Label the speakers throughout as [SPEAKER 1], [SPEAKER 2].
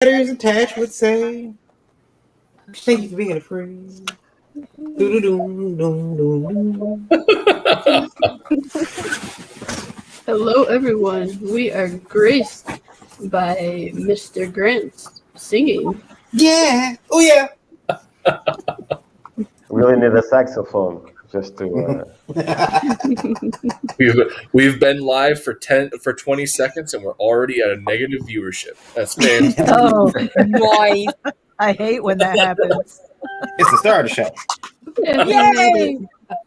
[SPEAKER 1] Letters attached would say, thank you for being a friend.
[SPEAKER 2] Hello, everyone. We are graced by Mr. Grant singing.
[SPEAKER 1] Yeah. Oh, yeah.
[SPEAKER 3] Really need a saxophone just to.
[SPEAKER 4] We've been live for 20 seconds and we're already at a negative viewership. That's fantastic.
[SPEAKER 5] Oh, nice. I hate when that happens.
[SPEAKER 1] It's the start of the show.
[SPEAKER 5] Yay!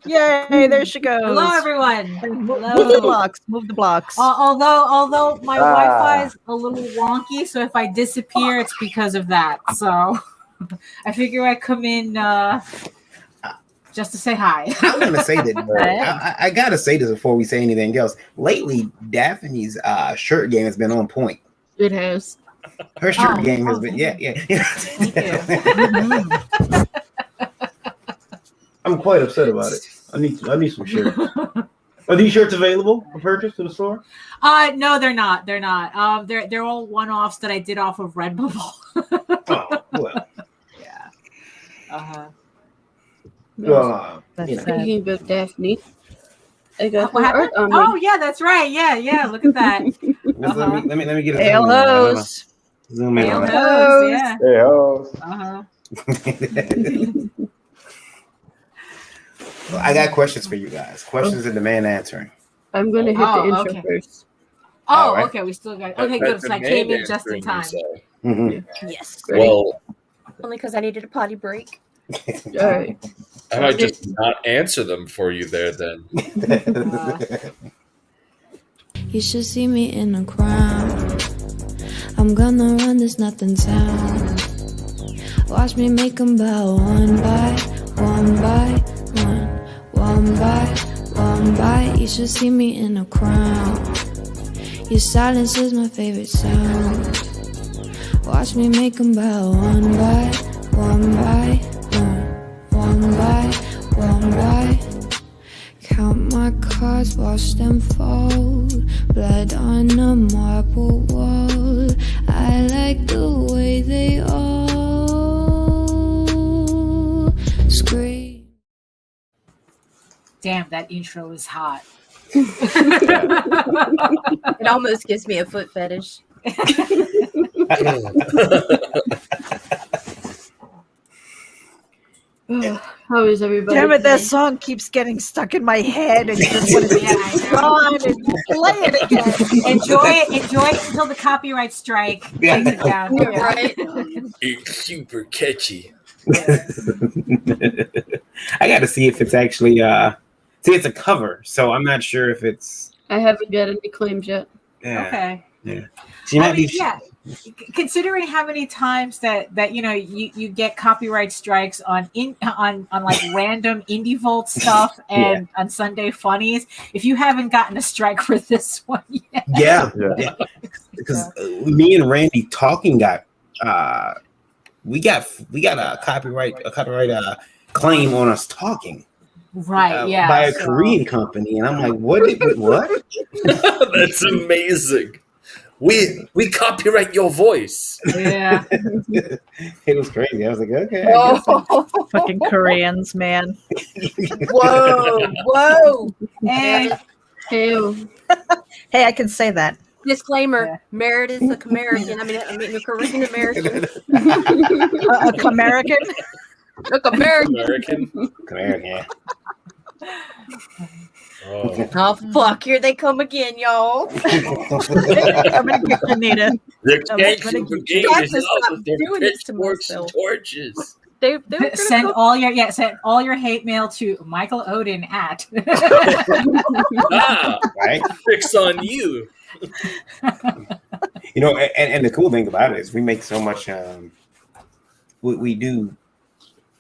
[SPEAKER 5] Yay! There she goes.
[SPEAKER 6] Hello, everyone.
[SPEAKER 5] Move the blocks. Move the blocks.
[SPEAKER 6] Although my Wi-Fi is a little wonky, so if I disappear, it's because of that. So I figure I'd come in just to say hi.
[SPEAKER 1] I'm gonna say that. I gotta say this before we say anything else. Lately, Daphne's shirt game has been on point.
[SPEAKER 2] It has.
[SPEAKER 1] Her shirt game has been, yeah.
[SPEAKER 6] Thank you.
[SPEAKER 7] I'm quite upset about it. I need some shirts. Are these shirts available for purchase to the store?
[SPEAKER 6] No, they're not. They're not. They're all one-offs that I did off of Redbubble.
[SPEAKER 7] Oh, well.
[SPEAKER 6] Yeah. Uh-huh.
[SPEAKER 2] Speaking of Daphne, I got
[SPEAKER 6] What
[SPEAKER 2] her art
[SPEAKER 6] happened?
[SPEAKER 2] on me.
[SPEAKER 6] Oh yeah, that's right. Yeah. Look at that.
[SPEAKER 1] Let me get a
[SPEAKER 5] Hail hoes.
[SPEAKER 1] zoom in.
[SPEAKER 6] Hail
[SPEAKER 1] on that.
[SPEAKER 6] hoes, yeah.
[SPEAKER 3] Hey, hoes.
[SPEAKER 6] Uh-huh.
[SPEAKER 1] Well, I got questions for you guys. Questions that demand answering.
[SPEAKER 2] I'm going to hit the intro
[SPEAKER 6] okay.
[SPEAKER 2] first.
[SPEAKER 6] Oh,
[SPEAKER 1] All right.
[SPEAKER 6] okay. We still got. Okay, good. So I came in just in time.
[SPEAKER 5] Yes.
[SPEAKER 4] Well,
[SPEAKER 8] Only because I needed a potty break.
[SPEAKER 2] All right.
[SPEAKER 4] I might just not answer them for you there then.
[SPEAKER 9] You should see me in a crowd. I'm gonna run this nothing town. Watch me make them bow one by one by one. One by one by. You should see me in a crowd. Your silence is my favorite sound. Watch me make them bow one by one by one. One by one by. Count my cards, watch them fall. Blood on a marble wall. I like the way they all scream.
[SPEAKER 6] Damn, that intro is hot.
[SPEAKER 8] It almost gives me a foot fetish.
[SPEAKER 2] How is everybody?
[SPEAKER 5] Damn it, that
[SPEAKER 2] today?
[SPEAKER 5] song keeps getting stuck in my head and you just want to be gone and play it again.
[SPEAKER 6] Enjoy it until the copyright strike takes it down.
[SPEAKER 8] Right?
[SPEAKER 4] It's super catchy.
[SPEAKER 1] I got to see if it's actually it's a cover, so I'm not sure if it's.
[SPEAKER 2] I haven't got any claims yet.
[SPEAKER 1] Yeah.
[SPEAKER 6] Okay.
[SPEAKER 1] Yeah. She might be.
[SPEAKER 6] Yeah. Considering how many times that you get copyright strikes on like random indie vault stuff and on Sunday Funnies, if you haven't gotten a strike for this one yet.
[SPEAKER 1] Yeah. Because me and Randy talking got we got a copyright claim on us talking.
[SPEAKER 6] Right,
[SPEAKER 1] by a Korean company, and I'm like, what?
[SPEAKER 4] That's amazing. We copyright your voice.
[SPEAKER 6] Yeah.
[SPEAKER 1] It was crazy. I was like, okay.
[SPEAKER 5] Fucking Koreans, man.
[SPEAKER 8] Whoa.
[SPEAKER 6] And
[SPEAKER 2] Hey,
[SPEAKER 5] Hey, I can say that.
[SPEAKER 8] Disclaimer: Merit is a American. I mean a Korean American.
[SPEAKER 5] A American?
[SPEAKER 8] Look, American.
[SPEAKER 1] American.
[SPEAKER 8] Oh fuck! Here they come again, y'all.
[SPEAKER 5] I'm gonna get you, Nita.
[SPEAKER 4] The extension brigade
[SPEAKER 8] have
[SPEAKER 4] is
[SPEAKER 8] to
[SPEAKER 4] out
[SPEAKER 8] stop
[SPEAKER 4] with their
[SPEAKER 8] doing this to
[SPEAKER 4] pitchforks and
[SPEAKER 8] myself.
[SPEAKER 4] torches.
[SPEAKER 8] They were gonna
[SPEAKER 6] send
[SPEAKER 8] come-
[SPEAKER 6] all your hate mail to Michael Odin at.
[SPEAKER 1] Right?
[SPEAKER 4] Fix on you.
[SPEAKER 1] You know, and the cool thing about it is we make so much. We do,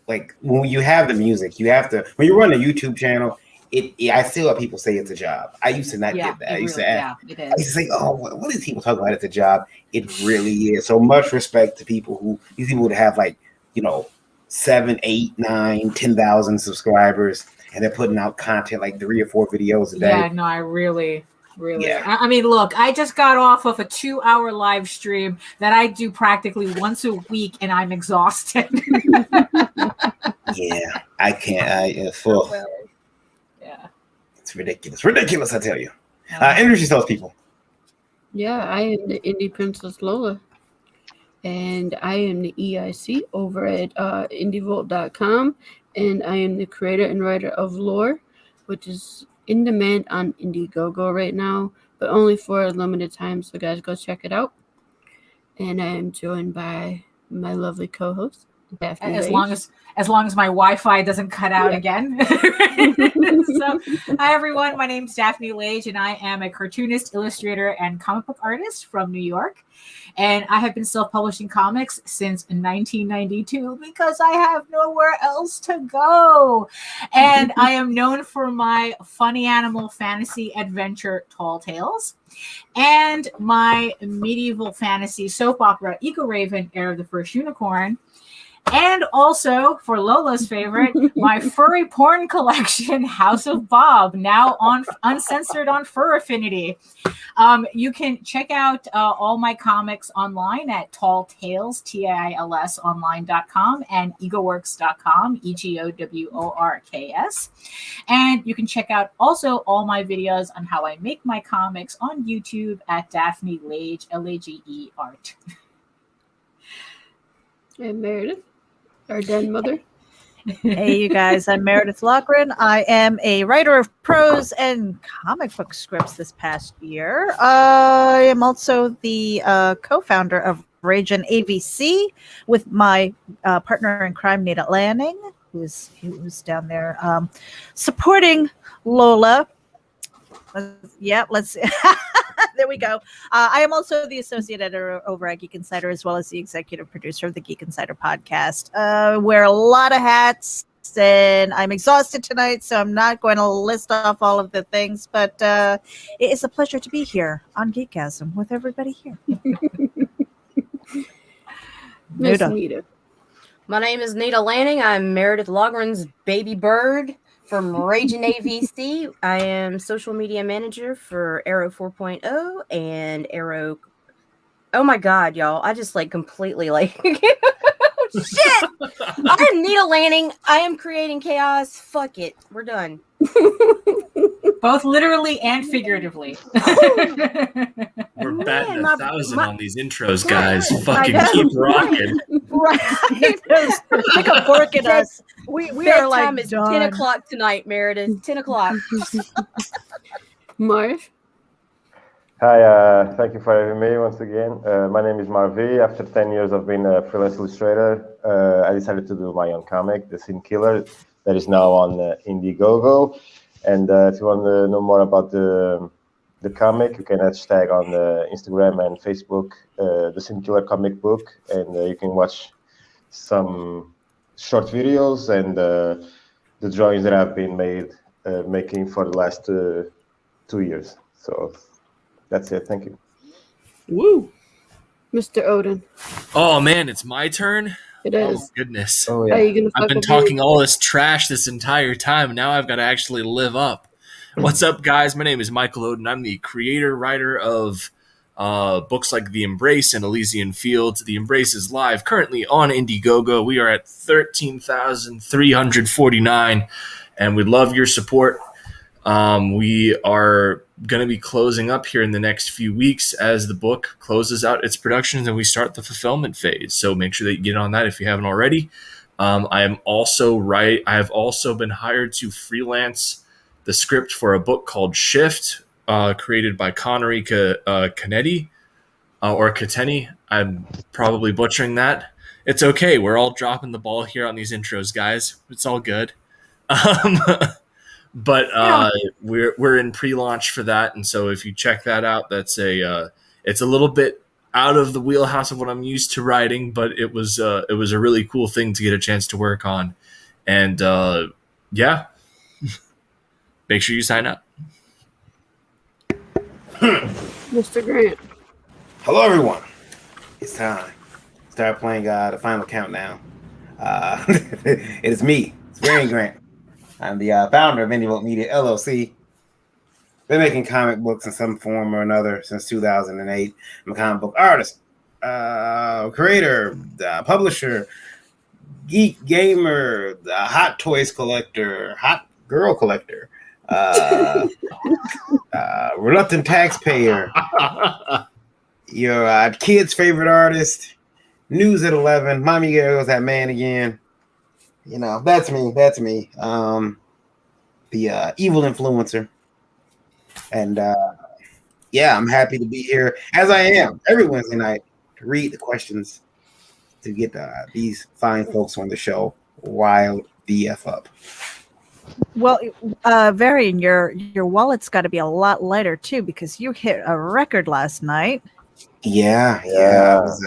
[SPEAKER 1] like, when you have the music, you have to. When you run a YouTube channel, I still have people say it's a job. I used to not get that. I used to ask.
[SPEAKER 6] It
[SPEAKER 1] I
[SPEAKER 6] is.
[SPEAKER 1] used to say, "Oh, what do people talk about? It's a job." It really is. So much respect to these people that have 7, 8, 9, 10,000 subscribers, and they're putting out content like 3 or 4 videos a day.
[SPEAKER 6] Yeah, no, I really Really.
[SPEAKER 1] Yeah.
[SPEAKER 6] I mean, look, I just got off of a 2-hour live stream that I do practically once a week, and I'm exhausted.
[SPEAKER 1] Yeah, I can't.
[SPEAKER 6] Yeah.
[SPEAKER 1] It's ridiculous. I tell you. Introduce yourselves, people.
[SPEAKER 2] Yeah, I am the Indie Princess Lola. And I am the EIC over at indievolt.com. And I am the creator and writer of Lore, which is in demand on Indiegogo right now, but only for a limited time. So, guys, go check it out. And I am joined by my lovely co-host, Daphne.
[SPEAKER 6] As long as my Wi-Fi doesn't cut out again. So, hi everyone, my name's Daphne Lage, and I am a cartoonist, illustrator, and comic book artist from New York. And I have been self-publishing comics since 1992 because I have nowhere else to go. And I am known for my funny animal fantasy adventure, Tall Tales, and my medieval fantasy soap opera, Eco Raven, Heir of the First Unicorn. And also, for Lola's favorite, my furry porn collection, House of Bob, now on uncensored on Fur Affinity. You can check out all my comics online at Tall Tales, TAILS online.com, and egoworks.com, EGOWORKS. And you can check out also all my videos on how I make my comics on YouTube at Daphne Lage, Lage Art.
[SPEAKER 2] And Meredith, our den mother.
[SPEAKER 5] Hey, you guys, I'm Meredith Lochran. I am a writer of prose and comic book scripts this past year. I am also the co-founder of Rage and AVC with my partner in crime, Nita Lanning, who's down there supporting Lola. Let's there we go. I am also the associate editor over at Geek Insider, as well as the executive producer of the Geek Insider podcast. Wear a lot of hats, and I'm exhausted tonight, so I'm not going to list off all of the things, but it is a pleasure to be here on GeekGasm with everybody here.
[SPEAKER 2] Miss Nita.
[SPEAKER 8] My name is Nita Lanning. I'm Meredith Logren's baby bird from Raging AVC. I am social media manager for Arrow 4.0 and Arrow. Oh my God, y'all. I just completely shit. I'm Nita Lanning. I am creating chaos. Fuck it. We're done.
[SPEAKER 6] Both literally and figuratively.
[SPEAKER 4] We're batting 1,000 on these intros, guys. Fucking keep rocking.
[SPEAKER 5] Right. Stick a fork in us. We are
[SPEAKER 8] Bedtime is 10 o'clock tonight, Meredith. 10 o'clock.
[SPEAKER 2] Marv.
[SPEAKER 3] Hi, thank you for having me once again. My name is Marvi. After 10 years of being a freelance illustrator, I decided to do my own comic, The Sin Killer, that is now on Indiegogo. And if you want to know more about the comic, you can hashtag on Instagram and Facebook, The Sin Killer comic book, and you can watch some short videos and the drawings that I've been making for the last 2 years. So that's it. Thank you.
[SPEAKER 4] Woo.
[SPEAKER 2] Mr. Odin.
[SPEAKER 4] Oh, man, it's my turn?
[SPEAKER 2] It is.
[SPEAKER 4] Oh, goodness.
[SPEAKER 3] Oh,
[SPEAKER 2] Are you gonna
[SPEAKER 4] I've been talking all this trash this entire time. Now I've got to actually live up. What's up, guys? My name is Michael Odin. I'm the creator, writer of books like The Embrace and Elysian Fields. The Embrace is live currently on Indiegogo. We are at 13,349, and we'd love your support. We are going to be closing up here in the next few weeks as the book closes out its productions and we start the fulfillment phase. So make sure that you get on that if you haven't already. I have also been hired to freelance the script for a book called Shift, created by Connery Canetti or Cateni. I'm probably butchering that. It's okay. We're all dropping the ball here on these intros, guys. It's all good. But we're in pre-launch for that, and so if you check that out, that's it's a little bit out of the wheelhouse of what I'm used to writing, but it was a really cool thing to get a chance to work on, and make sure you sign up.
[SPEAKER 2] Mr. Grant.
[SPEAKER 1] Hello, everyone. It's time. Start playing the final countdown. It is me. It's Varian Grant. I'm the founder of Indie Vote Media LLC. been making comic books in some form or another since 2008. I'm a comic book artist, creator, publisher, geek gamer, hot toys collector, hot girl collector, reluctant taxpayer, your kid's favorite artist, news at 11, mommy goes that man again. You know, that's me. That's me. The evil influencer. And yeah, I'm happy to be here as I am every Wednesday night to read the questions to get these fine folks on the show wild BF up.
[SPEAKER 5] Well, Varian, your wallet's got to be a lot lighter too because you hit a record last night.
[SPEAKER 1] Yeah. I was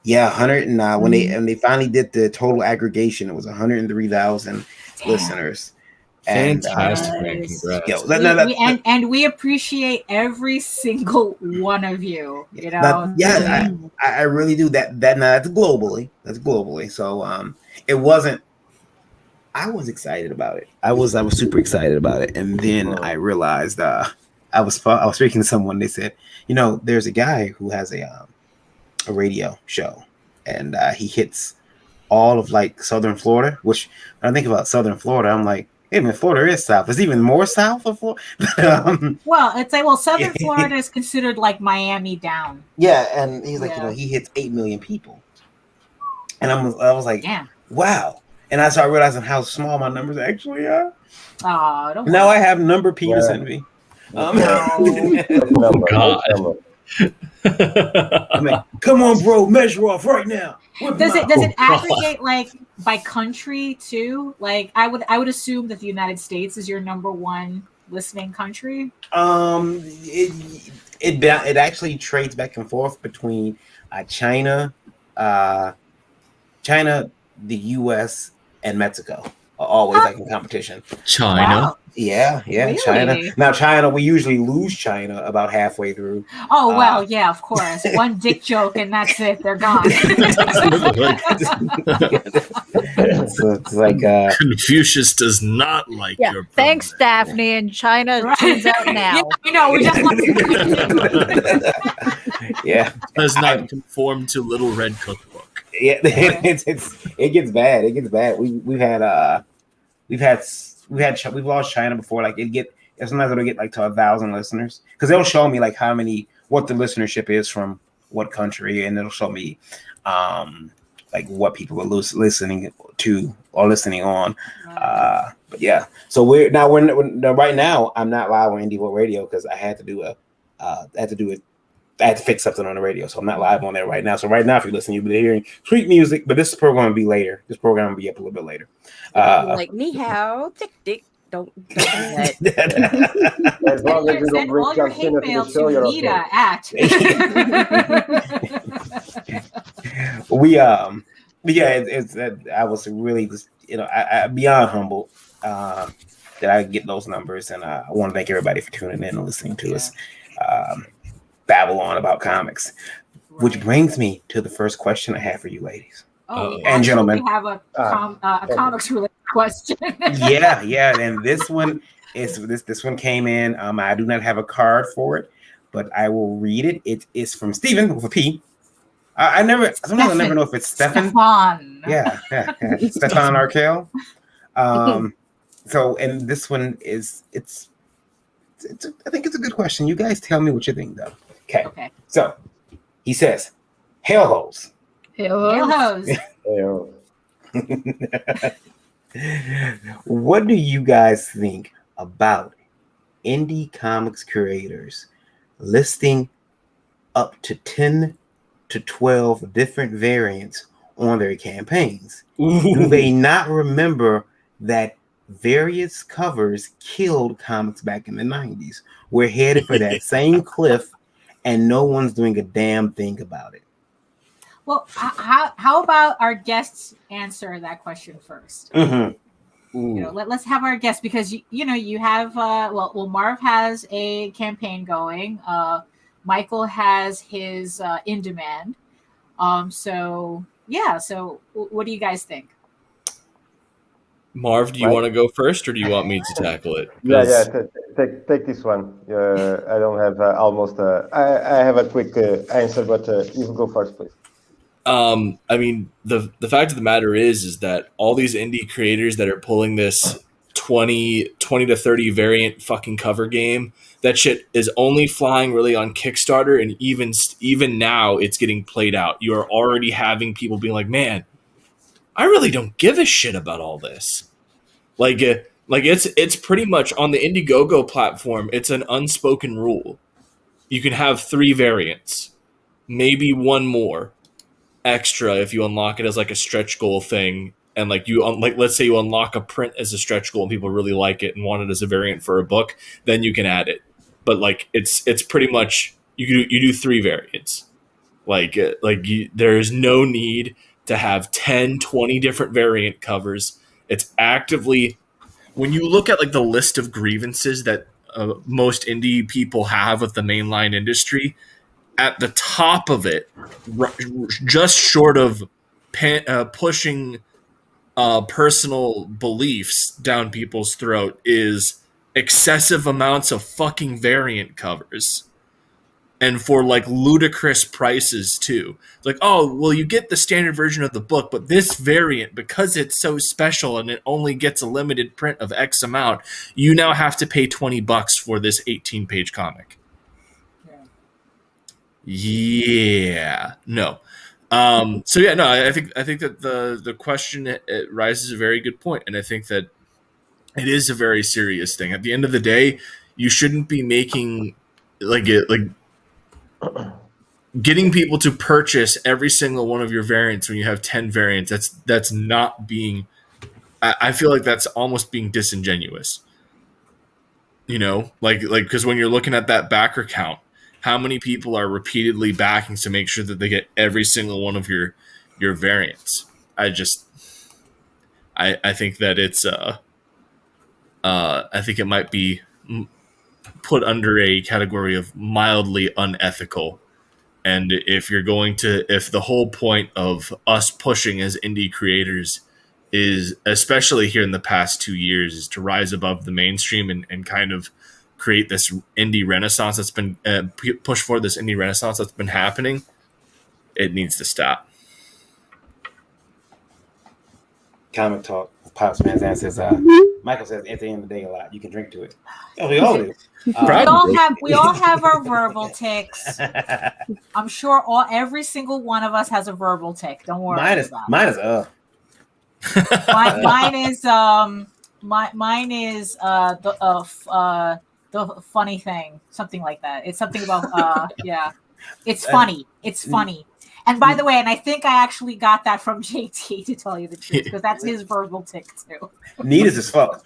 [SPEAKER 1] 100 and when they finally did the total aggregation, it was 103,000 listeners.
[SPEAKER 4] Fantastic,
[SPEAKER 1] And,
[SPEAKER 4] man! Congrats.
[SPEAKER 1] Yo,
[SPEAKER 6] and we appreciate every single one of you. You know,
[SPEAKER 1] I really do. That's globally. That's globally. So it wasn't. I was excited about it. I was super excited about it, and then I realized I was speaking to someone. They said, you know, there's a guy who has a radio show, and he hits all of like Southern Florida. Which when I think about Southern Florida, I'm like, hey man, Florida is south. It's even more south of Florida.
[SPEAKER 6] Well, it's like Southern Florida is considered like Miami down.
[SPEAKER 1] Yeah, and he's like, you know, he hits 8 million people, and I was like,
[SPEAKER 6] damn,
[SPEAKER 1] wow. And I started realizing how small my numbers actually are.
[SPEAKER 6] Oh, don't
[SPEAKER 1] now
[SPEAKER 6] worry.
[SPEAKER 1] I have number Peters envy.
[SPEAKER 3] God.
[SPEAKER 1] I mean, come on, bro, measure off right now.
[SPEAKER 6] Does it aggregate like by country too? Like I would assume that the United States is your number one listening country.
[SPEAKER 1] It actually trades back and forth between China, the U.S. and Mexico. Are always like in competition.
[SPEAKER 4] China.
[SPEAKER 6] Wow.
[SPEAKER 1] Yeah,
[SPEAKER 6] Really?
[SPEAKER 1] China. Now China, we usually lose China about halfway through.
[SPEAKER 6] Oh well, yeah, of course. One dick joke and that's it. They're gone.
[SPEAKER 1] So it's like
[SPEAKER 4] Confucius does not like your program.
[SPEAKER 5] Thanks, Daphne, and China tunes out now.
[SPEAKER 6] You know, we just want
[SPEAKER 1] yeah.
[SPEAKER 4] Does not conform to Little Red Cookbook.
[SPEAKER 1] Yeah, it gets bad. It gets bad. We've lost China before. Like sometimes it'll get like to 1,000 listeners because they'll show me like what the listenership is from what country, and it'll show me like what people are listening to or listening on. But yeah, so we're right now. I'm not live on Indie Vote Radio because I had to fix something on the radio, so I'm not live on there right now. So right now, if you're listening, you'll be hearing sweet music, but this program will be later. This program will be up a little bit later.
[SPEAKER 8] Like ni hao, tick tick. Don't do that.
[SPEAKER 3] As long as you don't
[SPEAKER 6] send
[SPEAKER 3] bring
[SPEAKER 6] all your
[SPEAKER 3] John Cena
[SPEAKER 6] hate
[SPEAKER 3] to
[SPEAKER 6] mail
[SPEAKER 3] the show,
[SPEAKER 6] to
[SPEAKER 3] you're
[SPEAKER 6] Nita
[SPEAKER 1] at. I was really just I beyond humble that I get those numbers, and I want to thank everybody for tuning in and listening to us babble on about comics. Which brings me to the first question I have for you ladies.
[SPEAKER 6] And
[SPEAKER 1] gentlemen.
[SPEAKER 6] We have a comics related question.
[SPEAKER 1] yeah, and this one came in. I do not have a card for it, but I will read it. It is from Stephen with a P. I never know if it's Stefan. Yeah. Stefan Arkell. So, and this one is I think it's a good question. You guys tell me what you think, though. Okay. So he says, "Hail hoes."
[SPEAKER 6] Hail hoes.
[SPEAKER 1] What do you guys think about indie comics creators listing up to 10 to 12 different variants on their campaigns? Do they not remember that various covers killed comics back in the 90s? We're headed for that same cliff, and no one's doing a damn thing about it.
[SPEAKER 6] Well, how about our guests answer that question first? Let's have our guests, because you have Marv has a campaign going. Michael has his in demand. So what do you guys think?
[SPEAKER 4] Marv, do you
[SPEAKER 3] Mike?
[SPEAKER 4] want to go first, or do you want me to tackle it?
[SPEAKER 3] Yeah,
[SPEAKER 4] 'Cause,
[SPEAKER 3] take this one. I don't have I have a quick answer, but you go first, please.
[SPEAKER 4] I mean, the fact of the matter is that all these indie creators that are pulling this 20 to 30 variant fucking cover game, that shit is only flying really on Kickstarter, and even now it's getting played out. You are already having people being like, man, I really don't give a shit about all this. Like it's pretty much on the Indiegogo platform. It's an unspoken rule. You can have 3 variants, maybe one more extra if you unlock it as like a stretch goal thing. And like let's say you unlock a print as a stretch goal and people really like it and want it as a variant for a book, then you can add it. But like it's pretty much you do 3 variants. There's no need to have 10, 20 different variant covers. It's actively, when you look at like the list of grievances that most indie people have with the mainline industry, at the top of it, just short of pushing personal beliefs down people's throat, is excessive amounts of fucking variant covers. And for like ludicrous prices too. It's like, oh, well, you get the standard version of the book, but this variant, because it's so special and it only gets a limited print of X amount, you now have to pay $20 for this 18-page comic. Yeah, no. So yeah, no. I think that the question, it raises a very good point, and I think that it is a very serious thing. At the end of the day, you shouldn't be making getting people to purchase every single one of your variants when you have 10 variants. That's not being. I feel like that's almost being disingenuous. You know, like because when you're looking at that backer count, how many people are repeatedly backing to make sure that they get every single one of your variants? I think that it's I think it might be put under a category of mildly unethical. And if the whole point of us pushing as indie creators is, especially here in the past 2 years, is to rise above the mainstream and kind of create this indie renaissance that's been pushed for, this indie renaissance that's been happening, it needs to stop.
[SPEAKER 1] Comic Talk. Pops Man's answer says, Michael says, at the end of the day, a lot. You can drink to it. Oh, we all do.
[SPEAKER 6] We all have our verbal tics. I'm sure every single one of us has a verbal tic. Don't worry.
[SPEAKER 1] Mine is
[SPEAKER 6] mine is the funny thing, something like that. It's something about yeah. It's funny. It's funny. And by the way, and I think I actually got that from JT, to tell you the truth, because that's his verbal tic too.
[SPEAKER 1] Neat as fuck.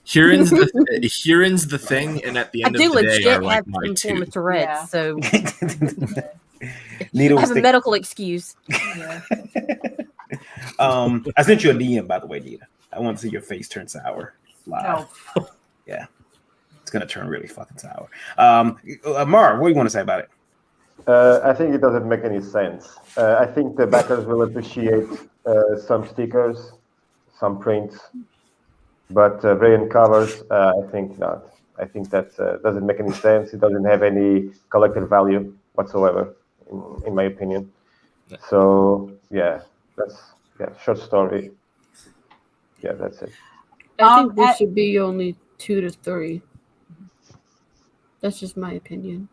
[SPEAKER 4] Huron's the thing, and at the end of the day, are like my
[SPEAKER 8] form of Tourette's,
[SPEAKER 6] Yeah.
[SPEAKER 8] so
[SPEAKER 1] Needle
[SPEAKER 8] I have a medical excuse.
[SPEAKER 6] Yeah.
[SPEAKER 1] I sent you a DM, by the way, Nita. I want to see your face turn sour live.
[SPEAKER 6] Oh.
[SPEAKER 1] Yeah, it's gonna turn really fucking sour. Mar, what do you want to say about it?
[SPEAKER 3] I think it doesn't make any sense. I think the backers will appreciate some stickers, some prints, but variant covers, I think not. I think that doesn't make any sense. It doesn't have any collective value whatsoever, in my opinion. So yeah, short story. Yeah, that's it.
[SPEAKER 2] I think there should be only 2 to 3. That's just my opinion.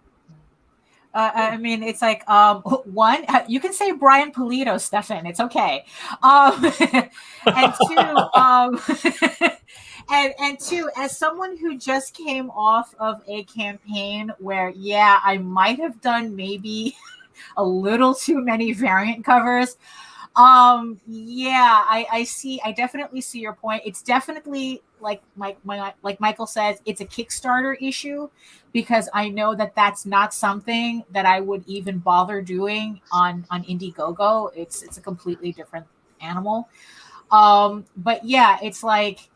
[SPEAKER 6] I mean, it's like one. You can say Brian Pulido, Stefan. It's okay. And two, and two, as someone who just came off of a campaign where, yeah, I might have done maybe a little too many variant covers. Yeah, I definitely see your point. It's definitely like Michael says, it's a Kickstarter issue, because I know that that's not something that I would even bother doing on Indiegogo. It's a completely different animal. But yeah, it's like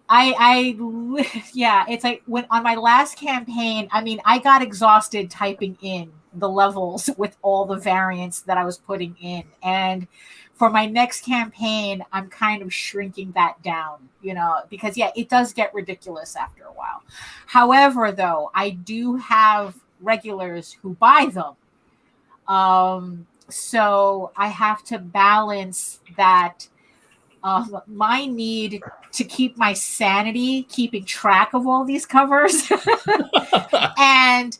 [SPEAKER 6] it's like when on my last campaign, I mean, I got exhausted typing in the levels with all the variants that I was putting in. And for my next campaign, I'm kind of shrinking that down, because it does get ridiculous after a while. However, though, I do have regulars who buy them. So I have to balance that, my need to keep my sanity, keeping track of all these covers, and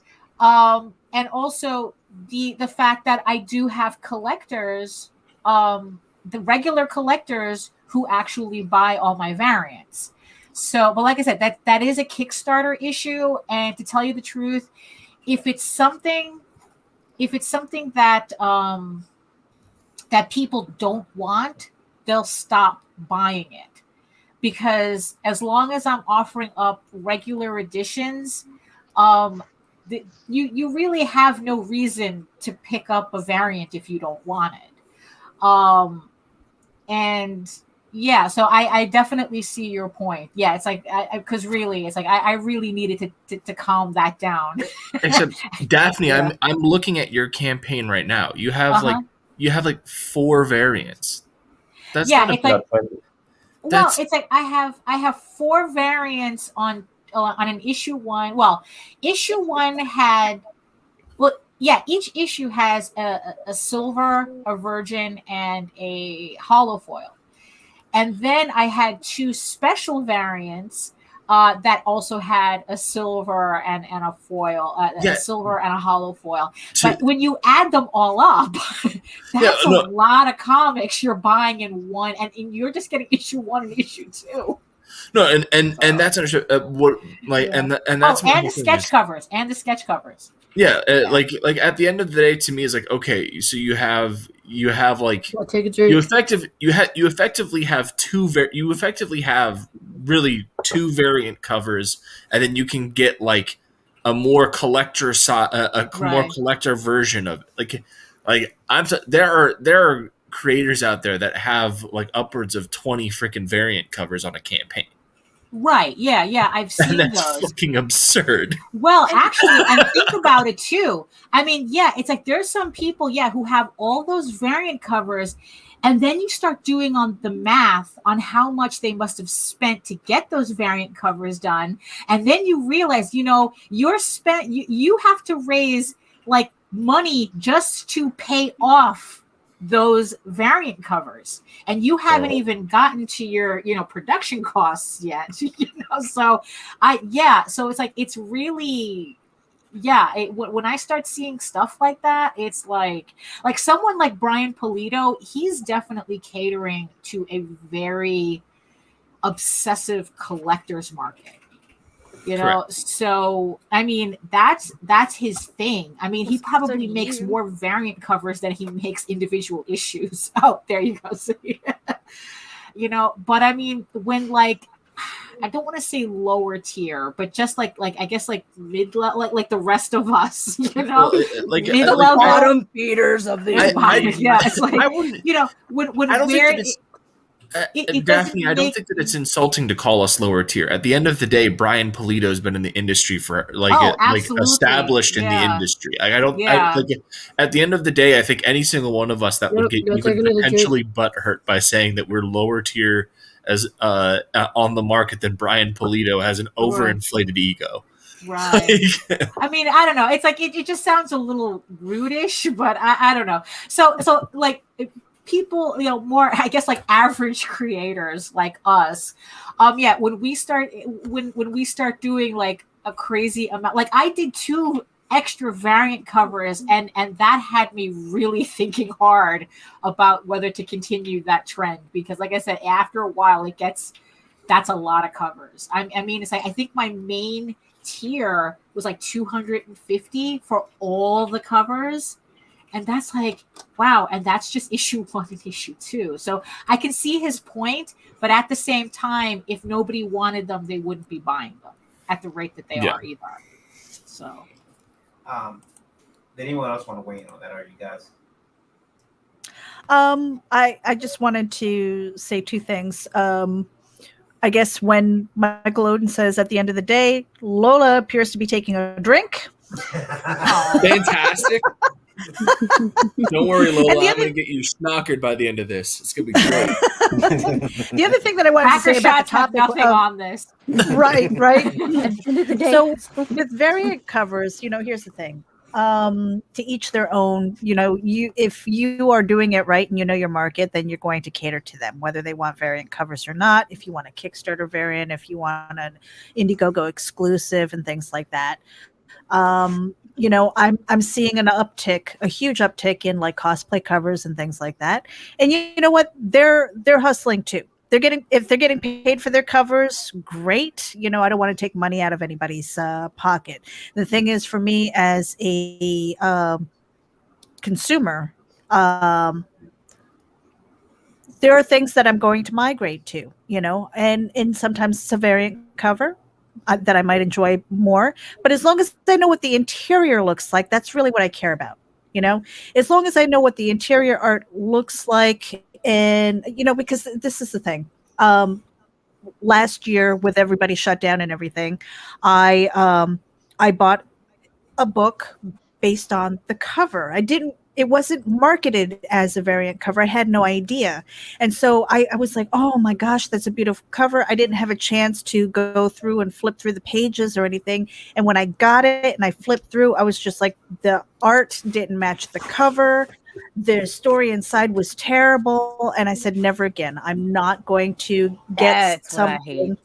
[SPEAKER 6] also the fact that I do have collectors, the regular collectors who actually buy all my variants. So, but like I said, that is a Kickstarter issue, and to tell you the truth, if it's something that that people don't want, they'll stop buying it, because as long as I'm offering up regular editions, you really have no reason to pick up a variant if you don't want it. And yeah, so I definitely see your point. Yeah, it's like, because really, it's like I really needed to calm that down.
[SPEAKER 4] Except Daphne,
[SPEAKER 6] Yeah.
[SPEAKER 4] I'm looking at your campaign right now. You have like 4 variants. That's
[SPEAKER 6] Yeah,
[SPEAKER 4] not a
[SPEAKER 6] it's like,
[SPEAKER 3] Not 20.
[SPEAKER 6] well,
[SPEAKER 4] That's-
[SPEAKER 6] it's like I have 4 variants on an issue 1. Well, issue 1 had, each issue has a silver, a virgin, and a hollow foil. And then I had 2 special variants that also had a silver and a foil, a silver and a hollow foil. But when you add them all up, that's a lot of comics you're buying in one, and you're just getting issue 1 and issue 2.
[SPEAKER 4] No, and that's understood. And that's
[SPEAKER 6] and the sketch covers.
[SPEAKER 4] Yeah, like at the end of the day, to me, is like, okay, so you have like
[SPEAKER 2] I'll take a drink.
[SPEAKER 4] you effectively have really 2 variant covers, and then you can get like a more collector more collector version of it. There are creators out there that have like upwards of 20 freaking variant covers on a campaign.
[SPEAKER 6] Right. Yeah. I've seen
[SPEAKER 4] And that's
[SPEAKER 6] those.
[SPEAKER 4] fucking absurd.
[SPEAKER 6] Well, actually, and think about it too. I mean, it's like there's some people, who have all those variant covers, and then you start doing on the math on how much they must have spent to get those variant covers done, and then you realize, you have to raise like money just to pay off those variant covers, and you haven't even gotten to your production costs yet. So so it's like, it's really when I start seeing stuff like that, it's like someone like Brian Polito, he's definitely catering to a very obsessive collector's market.
[SPEAKER 4] Correct.
[SPEAKER 6] So I mean, that's his thing. I mean, he probably makes more variant covers than he makes individual issues. Oh, there you go. See? But I mean, when I don't want to say lower tier, but just like I guess like mid level, like the rest of us, mid-level
[SPEAKER 8] bottom feeders of the
[SPEAKER 6] it's like,
[SPEAKER 4] I wouldn't.
[SPEAKER 6] when
[SPEAKER 4] I don't think that it's.
[SPEAKER 6] it
[SPEAKER 4] Daphne, I don't
[SPEAKER 6] make-
[SPEAKER 4] think that it's insulting to call us lower tier. At the end of the day, Brian Polito's been in the industry for
[SPEAKER 6] absolutely.
[SPEAKER 4] established in the industry. At the end of the day, I think any single one of us that would get even potentially butthurt by saying that we're lower tier as on the market than Brian Polito has an overinflated ego.
[SPEAKER 6] Right. I mean, I don't know. It's like it just sounds a little rudish, but I don't know. So like people, more, I guess, like average creators like us, when we start doing like a crazy amount, like I did 2 extra variant covers, and that had me really thinking hard about whether to continue that trend, because like I said, after a while that's a lot of covers. I mean, it's like, I think my main tier was like 250 for all the covers. And that's like, wow. And that's just issue 1 and issue 2. So I can see his point, but at the same time, if nobody wanted them, they wouldn't be buying them at the rate that they are either. So,
[SPEAKER 1] did anyone else want to weigh in on that? Are you guys?
[SPEAKER 5] I just wanted to say 2 things. I guess when Michael Oden says at the end of the day, Lola appears to be taking a drink,
[SPEAKER 4] Fantastic. Don't worry,
[SPEAKER 5] And
[SPEAKER 4] Lola.
[SPEAKER 5] the
[SPEAKER 4] I'm going to get you schnockered by the end of this. It's going to be great.
[SPEAKER 5] The other thing that I wanted to say
[SPEAKER 6] Cracker
[SPEAKER 5] about
[SPEAKER 6] shots
[SPEAKER 5] the
[SPEAKER 6] have
[SPEAKER 5] topic
[SPEAKER 6] nothing
[SPEAKER 5] of,
[SPEAKER 6] on this.
[SPEAKER 5] right.
[SPEAKER 8] At the end of the day,
[SPEAKER 5] So with variant covers, here's the thing. To each their own. If you are doing it right and you know your market, then you're going to cater to them, whether they want variant covers or not. If you want a Kickstarter variant, if you want an Indiegogo exclusive and things like that. I'm seeing a huge uptick in like cosplay covers and things like that. And you know what? They're hustling too. If they're getting paid for their covers, great. I don't want to take money out of anybody's pocket. The thing is, for me as a consumer, there are things that I'm going to migrate to, and sometimes it's a variant cover that I might enjoy more. But as long as I know what the interior looks like, that's really what I care about. As long as I know what the interior art looks like, and because this is the thing. Last year, with everybody shut down and everything, I bought a book based on the cover. It wasn't marketed as a variant cover. I had no idea. And so I was like, oh my gosh, that's a beautiful cover. I didn't have a chance to go through and flip through the pages or anything. And when I got it and I flipped through, I was just like, the art didn't match the cover. The story inside was terrible. And I said, never again. I'm not going to get
[SPEAKER 8] That's what I hate.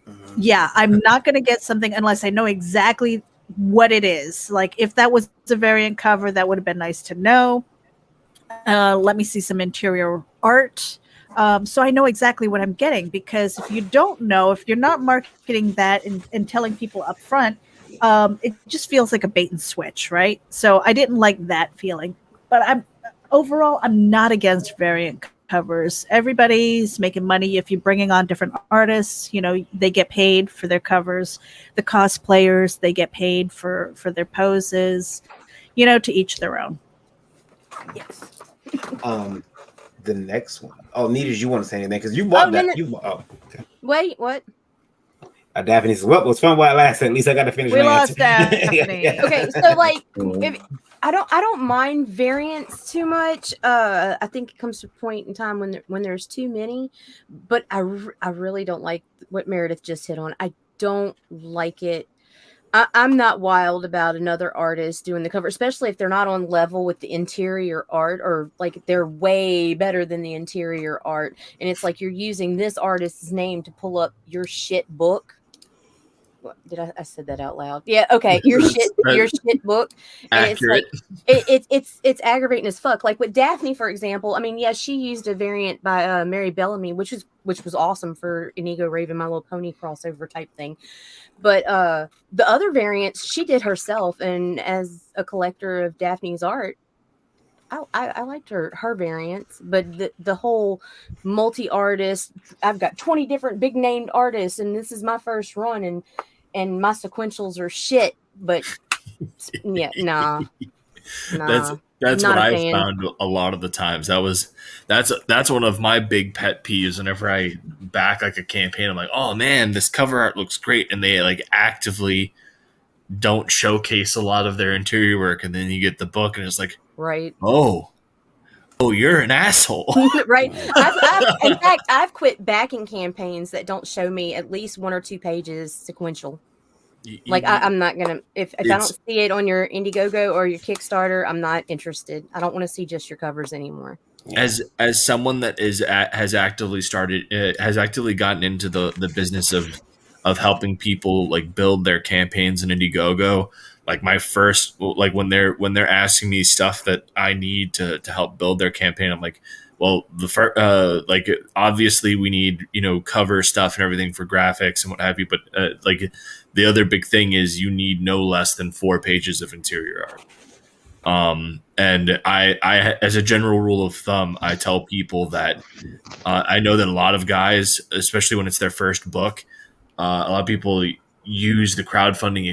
[SPEAKER 5] something. Yeah, I'm not going to get something unless I know exactly what it is. Like, if that was a variant cover, that would have been nice to know. Let me see some interior art, so I know exactly what I'm getting. Because if you don't know, if you're not marketing that and telling people up front, it just feels like a bait and switch, right? So I didn't like that feeling. But I'm not against variant covers. Everybody's making money. If you're bringing on different artists, they get paid for their covers. The cosplayers, they get paid for their poses. To each their own.
[SPEAKER 8] Yes.
[SPEAKER 1] The next one. Oh, Nita, you want to say anything? Because you bought that.
[SPEAKER 8] No.
[SPEAKER 1] You bought. Okay.
[SPEAKER 8] Wait, what?
[SPEAKER 1] Daphne says, "Well, it was fun while it lasted. At least I got to finish."
[SPEAKER 5] We
[SPEAKER 1] my
[SPEAKER 5] lost
[SPEAKER 1] answer.
[SPEAKER 5] Daphne.
[SPEAKER 8] Okay, so like, if I don't mind variants too much. I think it comes to a point in time when there's too many, but I really don't like what Meredith just hit on. I don't like it. I'm not wild about another artist doing the cover, especially if they're not on level with the interior art, or like they're way better than the interior art. And it's like you're using this artist's name to pull up your shit book. What, did I said that out loud? Yeah. Okay. Your shit book. And
[SPEAKER 4] Accurate.
[SPEAKER 8] it's like, it's aggravating as fuck. Like with Daphne, for example, I mean, yeah, she used a variant by Mary Bellamy, which was awesome for Inigo Raven, My Little Pony crossover type thing. But the other variants she did herself, and as a collector of Daphne's art, I liked her variants. But the whole multi-artist, I've got 20 different big named artists, and this is my first run, and my sequentials are shit. But yeah, nah.
[SPEAKER 4] That's
[SPEAKER 8] Not
[SPEAKER 4] what
[SPEAKER 8] a
[SPEAKER 4] I
[SPEAKER 8] fan.
[SPEAKER 4] found a lot of the times. That's one of my big pet peeves. Whenever I back like a campaign, I'm like, oh man, this cover art looks great, and they like actively don't showcase a lot of their interior work, and then you get the book, and it's like,
[SPEAKER 8] Right.
[SPEAKER 4] oh, you're an asshole.
[SPEAKER 8] Right. In fact, I've quit backing campaigns that don't show me at least 1 or 2 pages sequential. Like I'm not gonna, if I don't see it on your Indiegogo or your Kickstarter, I'm not interested. I don't want to see just your covers anymore.
[SPEAKER 4] As someone that has actively gotten into the business of helping people like build their campaigns in Indiegogo, like my first, like when they're asking me stuff that I need to help build their campaign, I'm like, well, like obviously we need cover stuff and everything for graphics and what have you, but like the other big thing is you need no less than 4 pages of interior art. And I as a general rule of thumb, I tell people that I know that a lot of guys, especially when it's their first book, a lot of people use the crowdfunding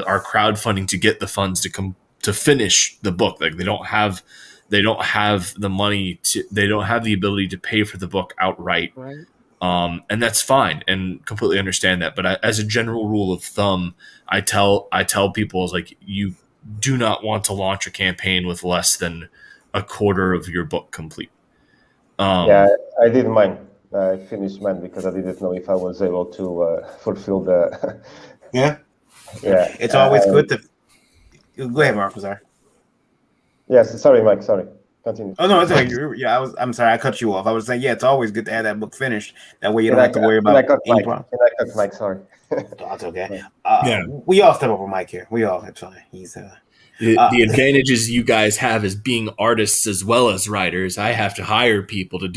[SPEAKER 4] are crowdfunding to get the funds to finish the book. Like they don't have the money they don't have the ability to pay for the book outright.
[SPEAKER 8] Right.
[SPEAKER 4] And that's fine and completely understand that. But as a general rule of thumb, I tell people is like, you do not want to launch a campaign with less than a quarter of your book complete.
[SPEAKER 3] Yeah, I did mine. I finished mine because I didn't know if I was able to fulfill the.
[SPEAKER 1] Yeah.
[SPEAKER 3] Yeah.
[SPEAKER 1] It's always good to go ahead, Mark. I'm sorry.
[SPEAKER 3] Yes. Sorry, Mike. Sorry. Continue.
[SPEAKER 1] Oh no, it's okay. I'm sorry, I cut you off. I was saying, yeah, it's always good to have that book finished. That way you don't have to worry about any problem.
[SPEAKER 3] Can I cut Mike? Sorry.
[SPEAKER 1] That's okay.
[SPEAKER 4] Yeah.
[SPEAKER 1] We all step over Mike here. We all. It's fine. He's
[SPEAKER 4] the advantages you guys have as being artists as well as writers. I have to hire people to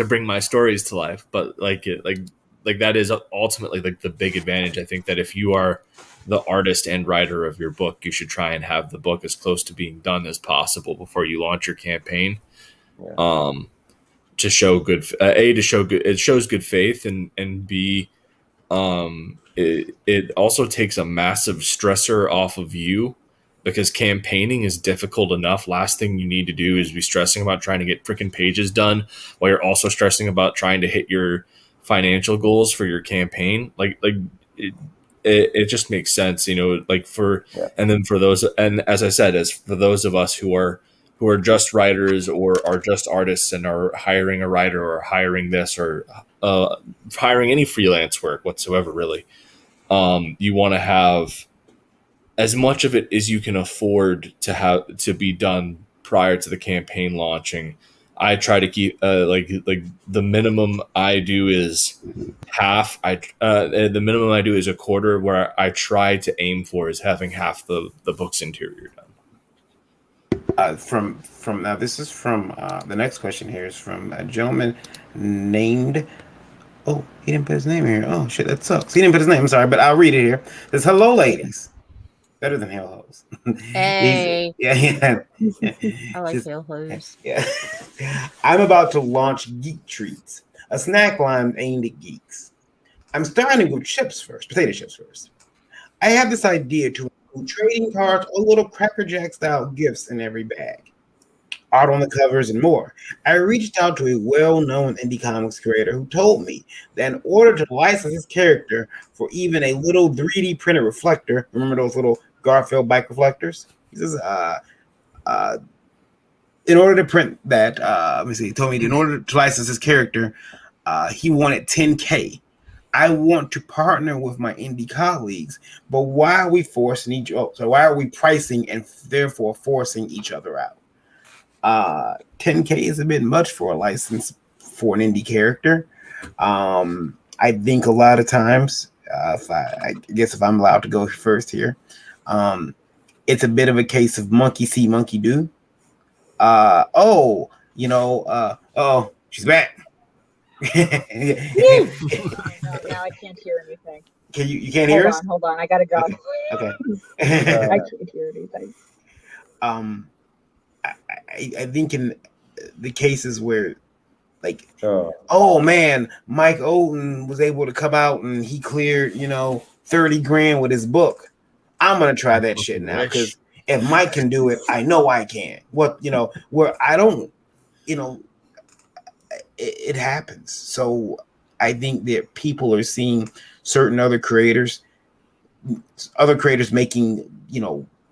[SPEAKER 4] bring my stories to life. But like that is ultimately like the big advantage. I think that if you are the artist and writer of your book, you should try and have the book as close to being done as possible before you launch your campaign.
[SPEAKER 3] Yeah.
[SPEAKER 4] To show good, it shows good faith, and B, it also takes a massive stressor off of you, because campaigning is difficult enough. Last thing you need to do is be stressing about trying to get freaking pages done while you're also stressing about trying to hit your financial goals for your campaign. It just makes sense, and then for those, and as I said, as for those of us who are just writers or are just artists and are hiring a writer or hiring this or hiring any freelance work whatsoever, really, you want to have as much of it as you can afford to have to be done prior to the campaign launching. I try to keep like the minimum I do is half. The minimum I do is a quarter. Where I try to aim for is having half the book's interior done.
[SPEAKER 1] From now, this is from the next question here is from a gentleman named. Oh, he didn't put his name here. Oh shit, that sucks. He didn't put his name. I'm sorry, but I'll read it here. It says, "Hello, ladies." Better than hell hoes.
[SPEAKER 8] Hey.
[SPEAKER 1] Yeah.
[SPEAKER 8] I like hell hoes.
[SPEAKER 1] Yeah. I'm about to launch Geek Treats, a snack line aimed at geeks. I'm starting with potato chips first. I have this idea to include trading cards or little Cracker Jack style gifts in every bag, art on the covers, and more. I reached out to a well-known indie comics creator who told me that in order to license his character for even a little 3D printed reflector, remember those little Garfield bike reflectors? He says, in order to print that, let me see, he told me in order to license his character, he wanted 10K. I want to partner with my indie colleagues, but why are we why are we pricing and therefore forcing each other out? 10K is a bit much for a license for an indie character. I think a lot of times, I guess if I'm allowed to go first here, it's a bit of a case of monkey see, monkey do. Oh, she's back.
[SPEAKER 10] Oh, no, now I can't hear anything.
[SPEAKER 1] You can't hear us?
[SPEAKER 10] Hold on, I gotta go.
[SPEAKER 1] Okay.
[SPEAKER 10] I can't hear anything.
[SPEAKER 1] I think in the cases where, like, oh man, Mike Oden was able to come out and he cleared, 30 grand with his book. I'm gonna try that shit now, because if Mike can do it, I know I can. Where I don't, it happens. So I think that people are seeing certain other creators making,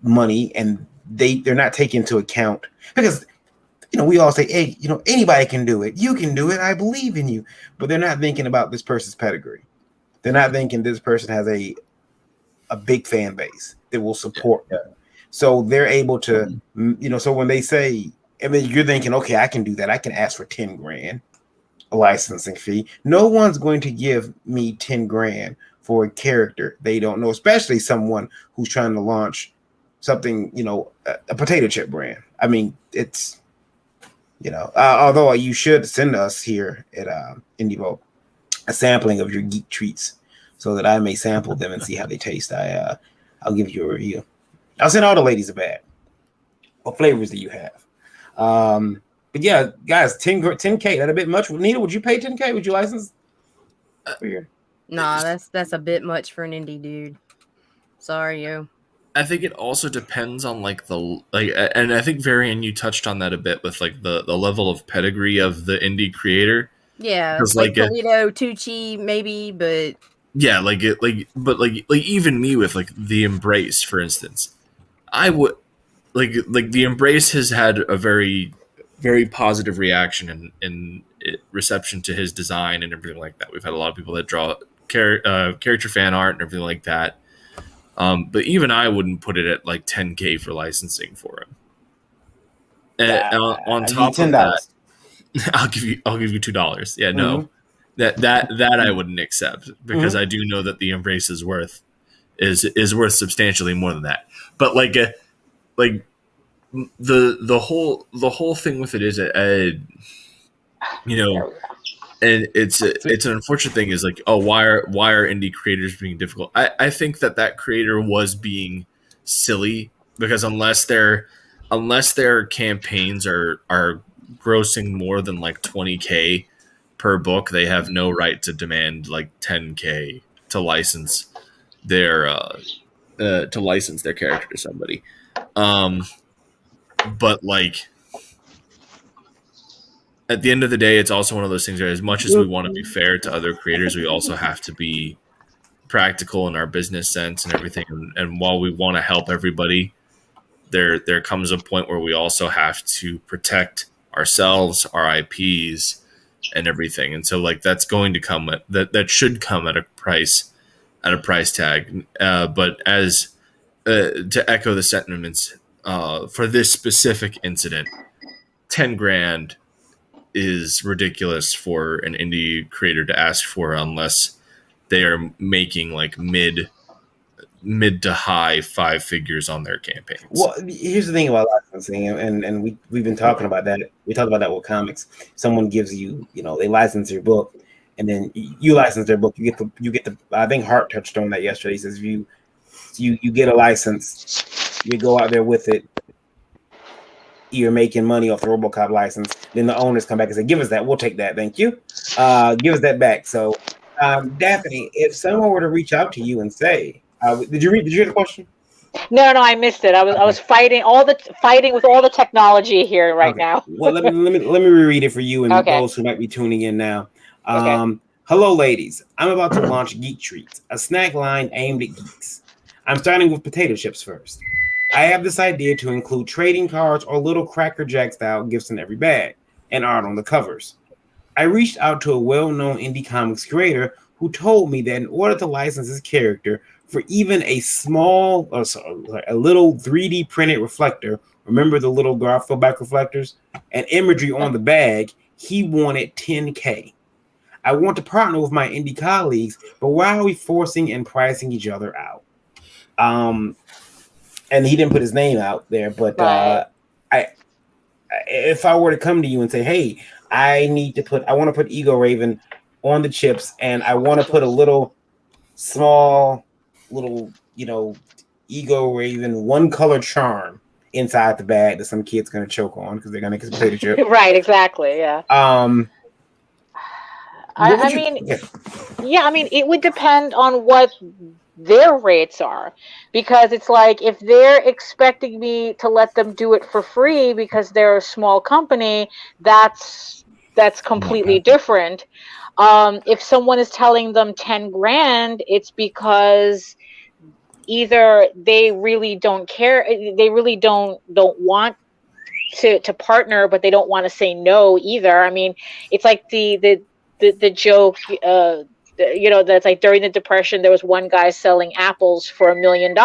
[SPEAKER 1] money, and they're not taking into account, because we all say, hey, anybody can do it. You can do it. I believe in you. But they're not thinking about this person's pedigree. They're not thinking this person has a big fan base that will support them. So they're able to, so when they say, I mean, you're thinking, okay, I can do that. I can ask for 10 grand, a licensing fee. No one's going to give me 10 grand for a character they don't know, especially someone who's trying to launch something, a potato chip brand. I mean, it's, although you should send us here at IndieVolt a sampling of your geek treats so that I may sample them and see how they taste. I'll give you a review. I'll send all the ladies a bag. What flavors do you have? But yeah, guys, 10K, that a bit much. Nita, would you pay 10K? Would you license?
[SPEAKER 8] Nah, that's a bit much for an indie dude. Sorry, yo.
[SPEAKER 4] I think it also depends on and I think Varian, you touched on that a bit with like the level of pedigree of the indie creator.
[SPEAKER 8] Yeah,
[SPEAKER 4] 'Cause,
[SPEAKER 8] like
[SPEAKER 4] like,
[SPEAKER 8] Toledo, Tucci, maybe, but
[SPEAKER 4] yeah, like even me with like the Embrace, for instance, I would like the Embrace has had a very positive reaction and reception to his design and everything like that. We've had a lot of people that draw character fan art and everything like that. But even I wouldn't put it at like 10K for licensing for him. And on
[SPEAKER 1] I'll give you
[SPEAKER 4] top of that,
[SPEAKER 1] $10.
[SPEAKER 4] I'll give you $2. Yeah, no,
[SPEAKER 1] Mhm.
[SPEAKER 4] that I wouldn't accept because
[SPEAKER 1] Mhm.
[SPEAKER 4] I do know that the Embrace is worth substantially more than that. But like the whole thing with it is you know, and it's an unfortunate thing is like, oh, why are indie creators being difficult? I think that creator was being silly because unless their campaigns are grossing more than like 20K per book, they have no right to demand like 10K to license their character to somebody. But like at the end of the day, it's also one of those things where as much as we want to be fair to other creators, we also have to be practical in our business sense and everything. And while we want to help everybody, there comes a point where we also have to protect ourselves, our IPs, and everything. And so like that's going to come at that should come at a price tag. But as to echo the sentiments for this specific incident, 10 grand is ridiculous for an indie creator to ask for unless they are making like mid to high five figures on their campaigns.
[SPEAKER 1] Well, here's the thing about licensing, and we've been talking about that. We talked about that with comics. Someone gives you, they license your book, and then you license their book. You get the. I think Hart touched on that yesterday. He says you get a license, you go out there with it. You're making money off the RoboCop license. Then the owners come back and say, "Give us that. We'll take that. Thank you. Give us that back." So, Daphne, if someone were to reach out to you and say, "Did you hear the question?"
[SPEAKER 10] No, I missed it. I was fighting with all the technology here right now.
[SPEAKER 1] Well, let me reread it for you and
[SPEAKER 10] Okay.
[SPEAKER 1] those who might be tuning in now.
[SPEAKER 10] Okay.
[SPEAKER 1] Hello, ladies. I'm about to launch Geek Treats, a snack line aimed at geeks. I'm starting with potato chips first. I have this idea to include trading cards or little Cracker Jack style gifts in every bag and art on the covers. I reached out to a well-known indie comics creator who told me that in order to license his character for even a little 3D printed reflector, remember the little Garfield back reflectors, and imagery on the bag, he wanted 10K. I want to partner with my indie colleagues, but why are we forcing and pricing each other out? And he didn't put his name out there, but
[SPEAKER 10] Right.
[SPEAKER 1] if I were to come to you and say, "Hey, I want to put Ego Raven on the chips, and I want to put a small Ego Raven one color charm inside the bag that some kid's gonna choke on because they're gonna make a potato chip."
[SPEAKER 10] Right. Exactly. Yeah. I mean, it would depend on what their rates are, because it's like if they're expecting me to let them do it for free because they're a small company, that's completely different. If someone is telling them 10 grand, it's because either they really don't care, they really don't want to partner, but they don't want to say no either. I mean, it's like the joke, that's like during the Depression, there was one guy selling apples for $1 million,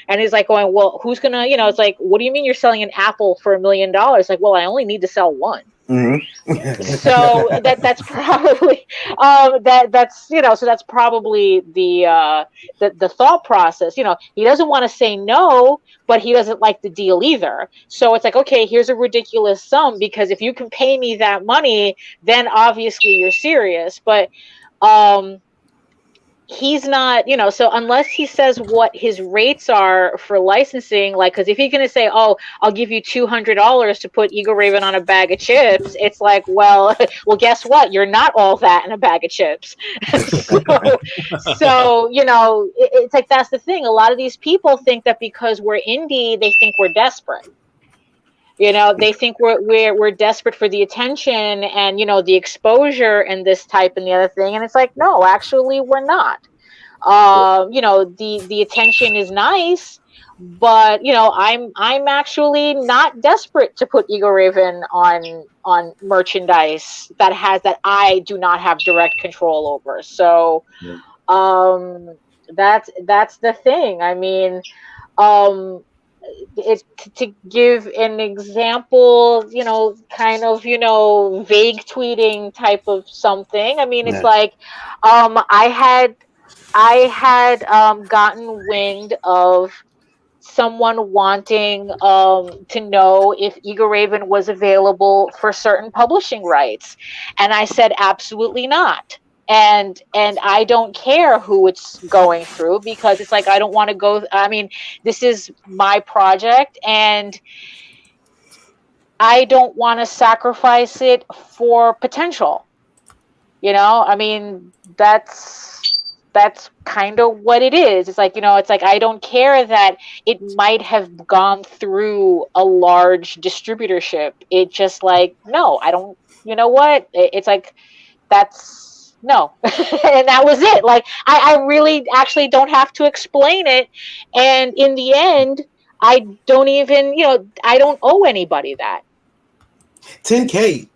[SPEAKER 10] and he's like going, well, who's gonna, it's like, what do you mean you're selling an apple for $1 million? Like, well, I only need to sell one.
[SPEAKER 1] Mm-hmm.
[SPEAKER 10] So that's probably so that's probably the thought process. He doesn't want to say no, but he doesn't like the deal either. So it's like, okay, here's a ridiculous sum, because if you can pay me that money, then obviously you're serious. But he's not, so unless he says what his rates are for licensing, like, because if he's going to say, oh, I'll give you $200 to put Ego Raven on a bag of chips, it's like, well, guess what? You're not all that in a bag of chips. so it's like, that's the thing. A lot of these people think that because we're indie, they think we're desperate. You know, they think we're desperate for the attention and, you know, the exposure and this type and the other thing. And it's like, no, actually, we're not. You know, the attention is nice, but you know, I'm actually not desperate to put Eagle Raven on merchandise that I do not have direct control over. So that's the thing. I mean, it to give an example, you know, kind of, you know, vague tweeting type of something. I mean, it's like I had gotten wind of someone wanting to know if Eagle Raven was available for certain publishing rights, and I said absolutely not. And I don't care who it's going through, because it's like I don't want to go. I mean, this is my project, and I don't want to sacrifice it for potential. You know, I mean, that's kind of what it is. It's like, you know, it's like I don't care that it might have gone through a large distributorship. It just like, no, I don't, you know what? It's like, that's no. And that was it. Like, I really actually don't have to explain it. And in the end, I don't even, you know, I don't owe anybody that.
[SPEAKER 1] 10K,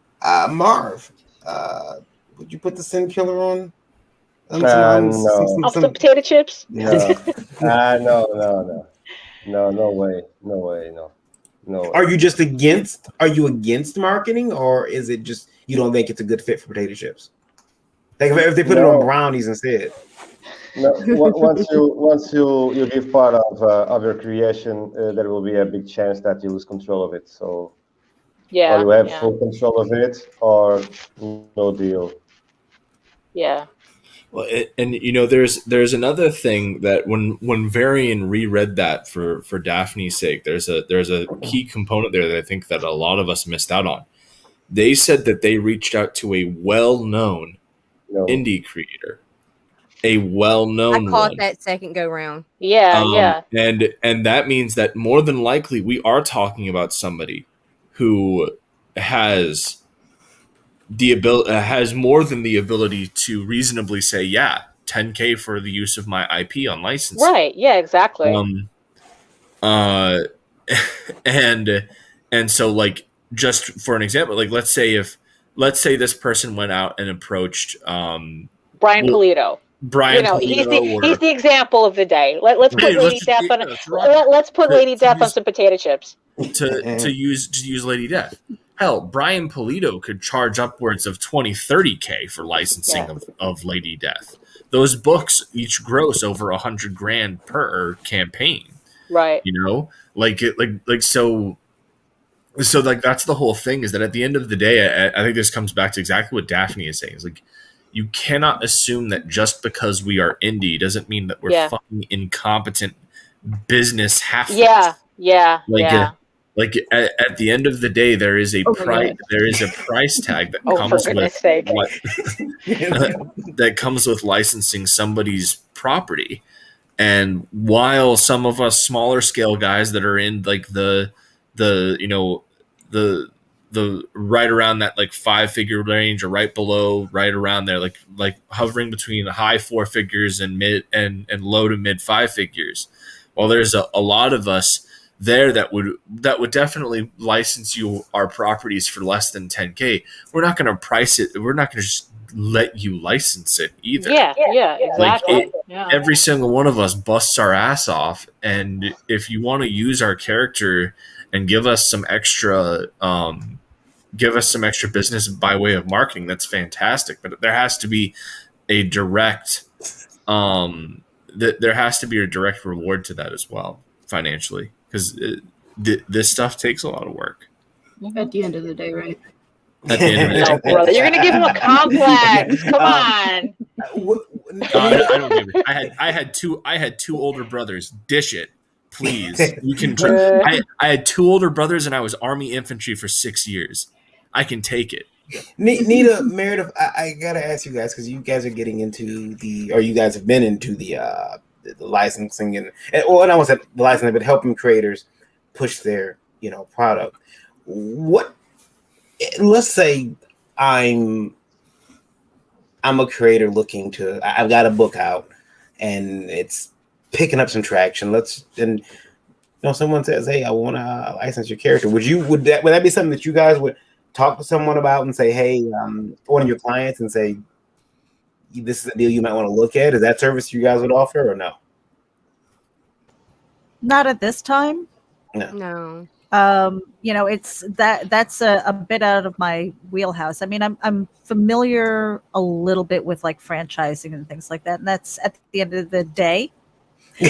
[SPEAKER 1] Marv, would you put the Sin Killer on?
[SPEAKER 3] No.
[SPEAKER 10] Off the potato chips?
[SPEAKER 3] No. No way. No.
[SPEAKER 1] Are you against marketing, or is it just you don't think it's a good fit for potato chips? Like if they put it on brownies instead.
[SPEAKER 3] No, once you give part of your creation, there will be a big chance that you lose control of it. So
[SPEAKER 10] yeah,
[SPEAKER 3] or you have full control of it, or no deal.
[SPEAKER 10] Yeah.
[SPEAKER 4] Well, and you know, there's another thing that when Varian reread that for Daphne's sake, there's a key component there that I think that a lot of us missed out on. They said that they reached out to a well-known indie creator, a well-known.
[SPEAKER 8] I caught that second go round.
[SPEAKER 10] Yeah.
[SPEAKER 4] And that means that more than likely we are talking about somebody who has more than the ability to reasonably say, yeah, 10K for the use of my IP on license.
[SPEAKER 10] Right. Yeah, exactly.
[SPEAKER 4] And so, like, just for an example, like let's say this person went out and approached
[SPEAKER 10] Brian Pulido.
[SPEAKER 4] Brian,
[SPEAKER 10] you know,
[SPEAKER 4] Pulido
[SPEAKER 10] he's the example of the day. Let's put Lady Death on. Let's put Lady Death on some potato chips.
[SPEAKER 4] To use Lady Death. Hell, Brian Pulido could charge upwards of 20-30K for licensing of Lady Death. Those books each gross over $100,000 per campaign.
[SPEAKER 10] Right.
[SPEAKER 4] You know, so that's the whole thing, is that at the end of the day, I think this comes back to exactly what Daphne is saying. It's like, you cannot assume that just because we are indie doesn't mean that we're fucking incompetent business half.
[SPEAKER 10] Yeah.
[SPEAKER 4] Like at the end of the day, there is a price tag that comes with that comes with licensing somebody's property. And while some of us smaller scale guys that are in like the right around that like 5-figure range or right below, right around there, like hovering between the high 4 figures and mid and low to mid 5 figures. While there's a lot of us there that would definitely license you our properties for less than 10K. We're not going to price it. We're not going to just let you license it either.
[SPEAKER 10] Yeah, exactly.
[SPEAKER 4] Every single one of us busts our ass off, and if you want to use our character and give us some extra business by way of marketing, that's fantastic. But there has to be a direct there has to be a direct reward to that as well, financially, because this stuff takes a lot of work.
[SPEAKER 2] At the end of the day, right?
[SPEAKER 4] At the end of the day,
[SPEAKER 10] brother, you're gonna give him a complex. Come on.
[SPEAKER 4] I don't give it. I had two older brothers. Dish it, please. You can. I had 2 older brothers, and I was Army infantry for 6 years. I can take it.
[SPEAKER 1] Nita, Meredith, I gotta ask you guys, because you guys are getting into you guys have been into the licensing and well, I won't say the licensing, but helping creators push their product. what? Let's say I'm a creator looking to. I've got a book out, and it's picking up some traction. Someone says, "Hey, I want to license your character." Would that be something that you guys would talk to someone about and say, "Hey, one of your clients," and say, "This is a deal you might want to look at"? Is that service you guys would offer or no?
[SPEAKER 5] Not at this time.
[SPEAKER 8] No.
[SPEAKER 5] It's that's a bit out of my wheelhouse. I mean, I'm familiar a little bit with like franchising and things like that, and that's at the end of the day. I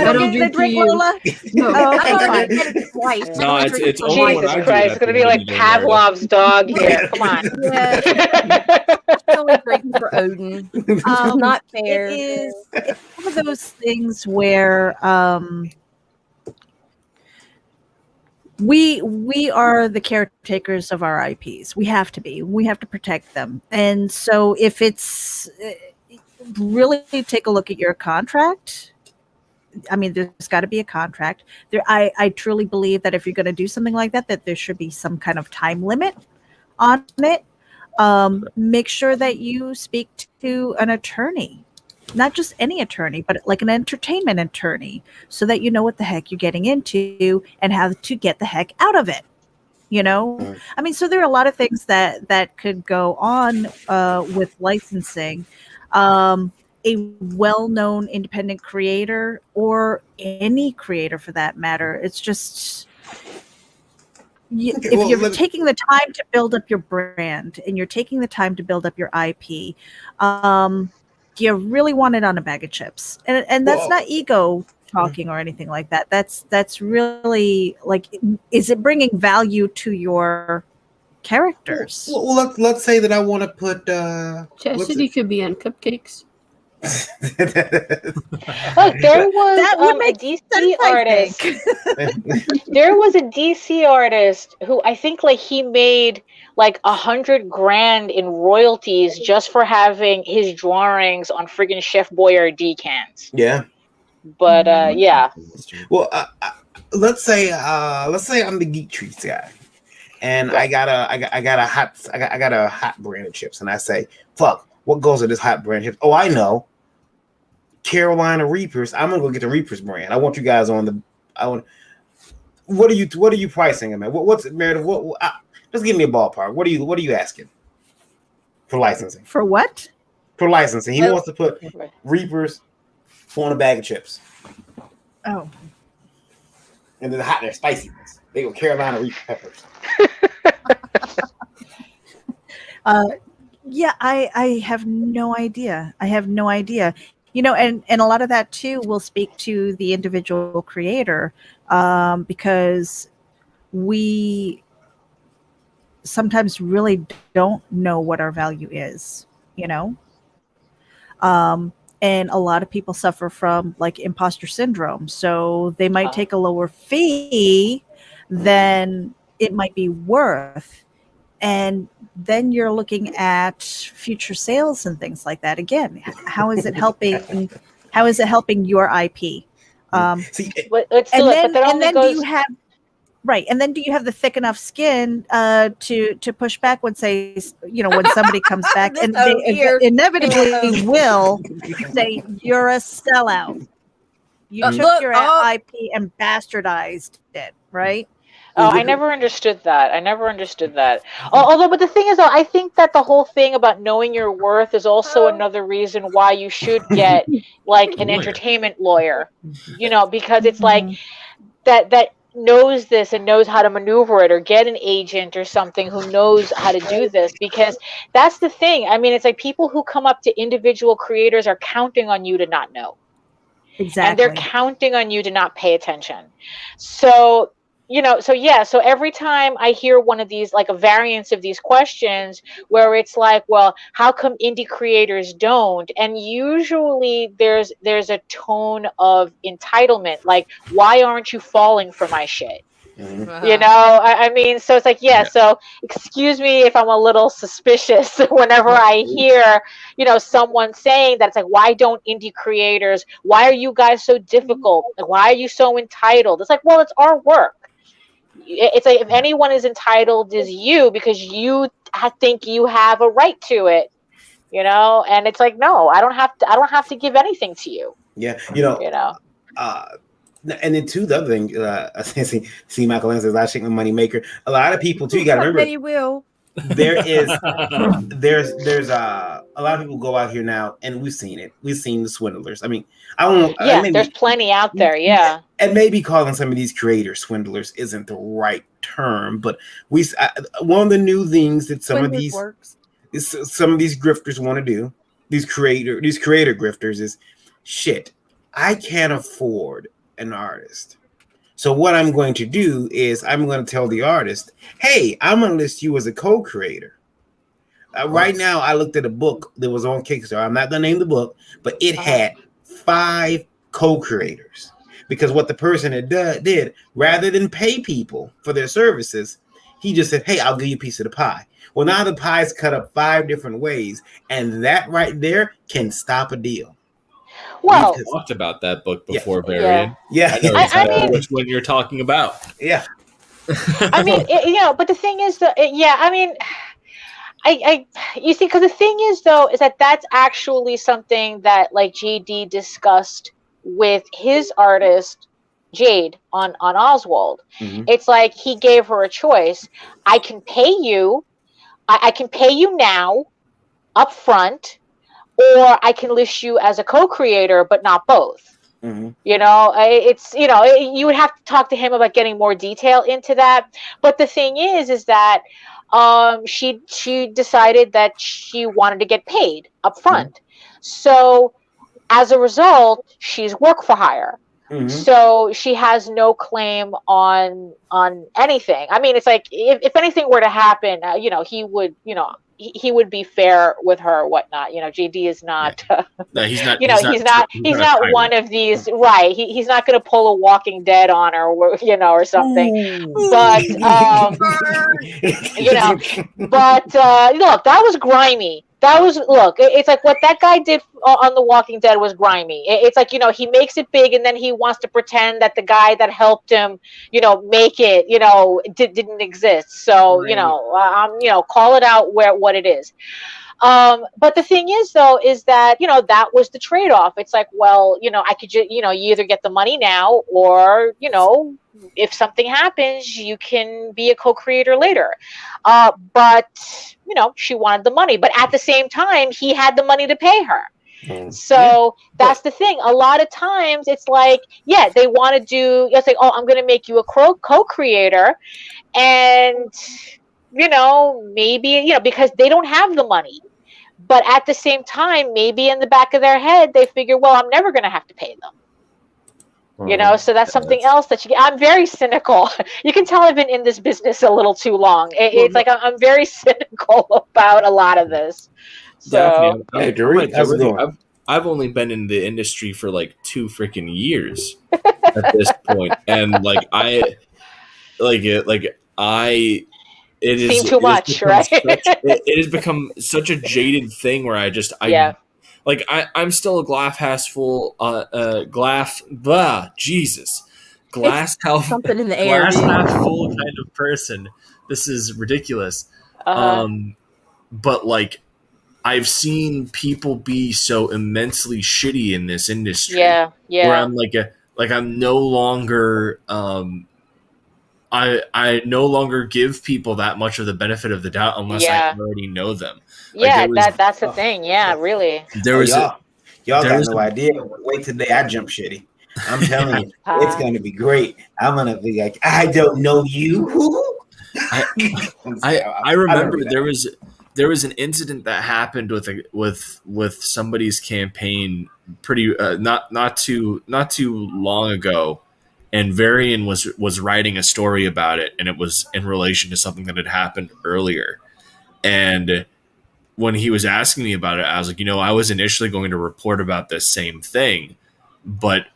[SPEAKER 5] don't get the drink, Lola.
[SPEAKER 2] No,
[SPEAKER 5] Oh,
[SPEAKER 8] I'm
[SPEAKER 5] okay,
[SPEAKER 8] gonna
[SPEAKER 5] fine.
[SPEAKER 8] get it twice.
[SPEAKER 4] No,
[SPEAKER 8] I'm
[SPEAKER 4] it's
[SPEAKER 8] drinking
[SPEAKER 4] only
[SPEAKER 8] twice.
[SPEAKER 4] when I
[SPEAKER 10] Jesus
[SPEAKER 4] do
[SPEAKER 10] Christ,
[SPEAKER 4] that
[SPEAKER 10] it's gonna
[SPEAKER 4] thing
[SPEAKER 10] be
[SPEAKER 4] that
[SPEAKER 10] like
[SPEAKER 4] you do, Meredith.
[SPEAKER 10] Pavlov's dog here. Come on.
[SPEAKER 8] Yeah, only drinking for Odin. Not fair.
[SPEAKER 5] It's one of those things where we are the caretakers of our IPs. We have to be. We have to protect them. And so if it's really take a look at your contract. I mean, there's got to be a contract. I truly believe that if you're going to do something like that, that there should be some kind of time limit on it. Make sure that you speak to an attorney, not just any attorney, but like an entertainment attorney, so that you know what the heck you're getting into and how to get the heck out of it. I mean, so there are a lot of things that could go on with licensing. A well-known independent creator, or any creator for that matter, it's just if you're taking the time to build up your brand and you're taking the time to build up your IP, you really want it on a bag of chips, and that's not ego talking or anything like that. That's really like, is it bringing value to your characters?
[SPEAKER 1] Well, let's say that I want to put
[SPEAKER 2] Chastity could be on cupcakes.
[SPEAKER 10] Look, there was
[SPEAKER 5] That would
[SPEAKER 10] a
[SPEAKER 5] make
[SPEAKER 10] DC
[SPEAKER 5] sense, I
[SPEAKER 10] artist.
[SPEAKER 5] think.
[SPEAKER 10] There was a DC artist who I think like he made like 100 grand in royalties just for having his drawings on friggin' Chef Boyardee cans.
[SPEAKER 1] Yeah.
[SPEAKER 10] But yeah.
[SPEAKER 1] Well, let's say I'm the Geek Treats guy, and I got a hot brand of chips, and I say, "Fuck, what goes with this hot brand chips?" Oh, I know, Carolina Reapers. I'm gonna go get the Reapers brand. I want you guys on the. What are you pricing them at? What's Meredith? Just give me a ballpark. What are you asking for licensing?
[SPEAKER 5] For what?
[SPEAKER 1] For licensing, he wants to put Reapers on a bag of chips.
[SPEAKER 5] Oh.
[SPEAKER 1] And they're hot, they're spicy ones. They go Carolina Reaper peppers.
[SPEAKER 5] Yeah, I have no idea. And a lot of that too will speak to the individual creator, because we sometimes really don't know what our value is, and a lot of people suffer from like imposter syndrome. So they might take a lower fee than it might be worth. And then you're looking at future sales and things like that. Again, how is it helping? How is it helping your IP?
[SPEAKER 10] But then
[SPEAKER 5] do you have And then do you have the thick enough skin to push back when, say, when somebody comes back and they inevitably will say you're a sellout. You took your IP and bastardized it, right?
[SPEAKER 10] Oh, I never understood that. Although, but the thing is, though, I think that the whole thing about knowing your worth is also another reason why you should get like an entertainment lawyer, because it's like that knows this and knows how to maneuver it, or get an agent or something who knows how to do this, because that's the thing. I mean, it's like people who come up to individual creators are counting on you to not know.
[SPEAKER 5] Exactly.
[SPEAKER 10] And they're counting on you to not pay attention. So every time I hear one of these, like a variance of these questions where it's like, well, how come indie creators don't? And usually there's a tone of entitlement, like, why aren't you falling for my shit? I mean, so it's like, so excuse me if I'm a little suspicious whenever I hear, someone saying that. It's like, why don't indie creators, why are you guys so difficult? Like, why are you so entitled? It's like, well, it's our work. it's like if anyone is entitled is you, because you think you have a right to it, you know. And it's like, no, I don't have to give anything to you.
[SPEAKER 1] Yeah,
[SPEAKER 10] You know.
[SPEAKER 1] And then too, the other thing, see Michael Lance says, "I shake my money maker." A lot of people too. You got to remember,
[SPEAKER 8] you will.
[SPEAKER 1] there's a lot of people go out here now, and we've seen it. We've seen the swindlers. I mean, I don't.
[SPEAKER 10] Yeah, there's plenty out there. Yeah,
[SPEAKER 1] and maybe calling some of these creators swindlers isn't the right term, but one of the new things that some of these grifters want to do, these creator grifters, is shit. I can't afford an artist. So what I'm going to do is I'm going to tell the artist, hey, I'm going to list you as a co-creator. Right now, I looked at a book that was on Kickstarter. I'm not going to name the book, but it had 5 co-creators. Because what the person had did, rather than pay people for their services, he just said, hey, I'll give you a piece of the pie. Well, now the pie's cut up 5 different ways, and that right there can stop a deal.
[SPEAKER 10] Well,
[SPEAKER 4] we've talked about that book before,
[SPEAKER 10] Varian.
[SPEAKER 1] Yeah.
[SPEAKER 4] I know exactly which one you're talking about.
[SPEAKER 1] Yeah.
[SPEAKER 10] I mean, but the thing is, I mean, you see, because the thing is, though, is that that's actually something that like JD discussed with his artist Jade on Oswald.
[SPEAKER 1] Mm-hmm.
[SPEAKER 10] It's like he gave her a choice. I can pay you. I can pay you now, up front. Or I can list you as a co-creator, but not both.
[SPEAKER 1] Mm-hmm.
[SPEAKER 10] You know, it's, you would have to talk to him about getting more detail into that. But the thing is that she decided that she wanted to get paid up front. Mm-hmm. So as a result, she's work for hire. Mm-hmm. So she has no claim on anything. I mean, it's like if anything were to happen, he would, he would be fair with her or whatnot. JD is not.
[SPEAKER 4] No, he's not.
[SPEAKER 10] He's not one of these. Right. He's not going to pull a Walking Dead on her, or something. Ooh. But look, that was grimy. It's like what that guy did on The Walking Dead was grimy. It's like, he makes it big and then he wants to pretend that the guy that helped him, make it, didn't exist. So, right. Call it out what it is. But the thing is, though, is that, that was the trade-off. It's like, well, I could just, you either get the money now or, if something happens, you can be a co-creator later. But, she wanted the money. But at the same time, he had the money to pay her. So that's the thing. A lot of times it's like, they want to do, it's like, oh, I'm going to make you a co-creator. And, maybe, because they don't have the money. But at the same time, maybe in the back of their head, they figure, well, I'm never going to have to pay them. So that's something else that I'm very cynical. You can tell I've been in this business a little too long. It's like I'm very cynical about a lot of this. So,
[SPEAKER 4] I've only been in the industry for like 2 freaking years at this point, and it is
[SPEAKER 10] too much, right?
[SPEAKER 4] It has become such a jaded thing where I'm still a glass half full, glass half
[SPEAKER 8] something in the air,
[SPEAKER 4] glass half full kind of person. This is ridiculous. But I've seen people be so immensely shitty in this industry.
[SPEAKER 10] Yeah.
[SPEAKER 4] Where I'm I'm no longer I no longer give people that much of the benefit of the doubt unless I already know them.
[SPEAKER 10] That's the thing. Yeah, really.
[SPEAKER 1] There was y'all got no idea. Wait till I jump shitty. I'm telling you, it's going to be great. I'm going to be like, I don't know you.
[SPEAKER 4] I remember there was an incident that happened with somebody's campaign pretty not too long ago, and Varian was writing a story about it, and it was in relation to something that had happened earlier. And when he was asking me about it, I was like, I was initially going to report about this same thing, but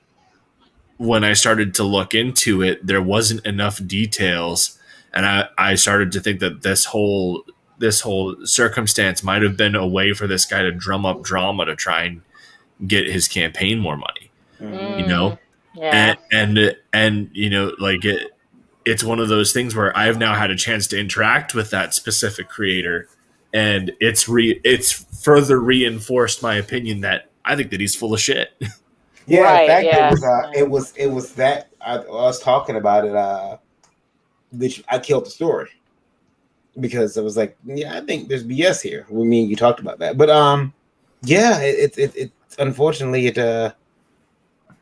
[SPEAKER 4] when I started to look into it, there wasn't enough details, and I started to think that this whole circumstance might have been a way for this guy to drum up drama to try and get his campaign more money.
[SPEAKER 10] Yeah.
[SPEAKER 4] And it's one of those things where I've now had a chance to interact with that specific creator, and it's further reinforced my opinion that I think that he's full of shit.
[SPEAKER 1] Yeah,
[SPEAKER 10] Right,
[SPEAKER 1] in fact,
[SPEAKER 10] yeah.
[SPEAKER 1] it was that I was talking about it. I killed the story because it was like, yeah, I think there's BS here. We mean you talked about that, but yeah, it unfortunately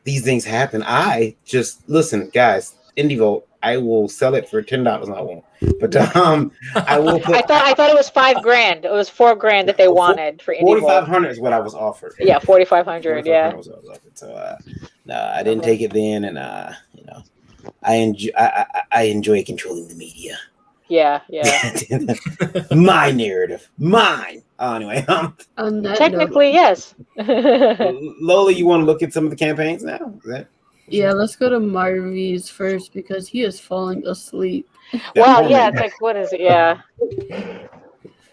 [SPEAKER 1] these things happen. I just listen, guys. IndieVolt, I will sell it for $10. I won't, but I will put.
[SPEAKER 10] I thought it was $5,000. It was $4,000 that they wanted for IndieVolt.
[SPEAKER 1] 4,500 is what I was offered.
[SPEAKER 10] Yeah, 4,500. Yeah.
[SPEAKER 1] Was what I was offered. So no, I didn't take it then, and you know, I enjoy controlling the media.
[SPEAKER 10] Yeah.
[SPEAKER 1] My narrative, mine. Anyway,
[SPEAKER 2] On that
[SPEAKER 10] technically, yes.
[SPEAKER 1] Lola, you want to look at some of the campaigns now?
[SPEAKER 2] Yeah, let's go to Marvy's first because he is falling asleep.
[SPEAKER 10] Well, yeah, it's like, what is it? Yeah.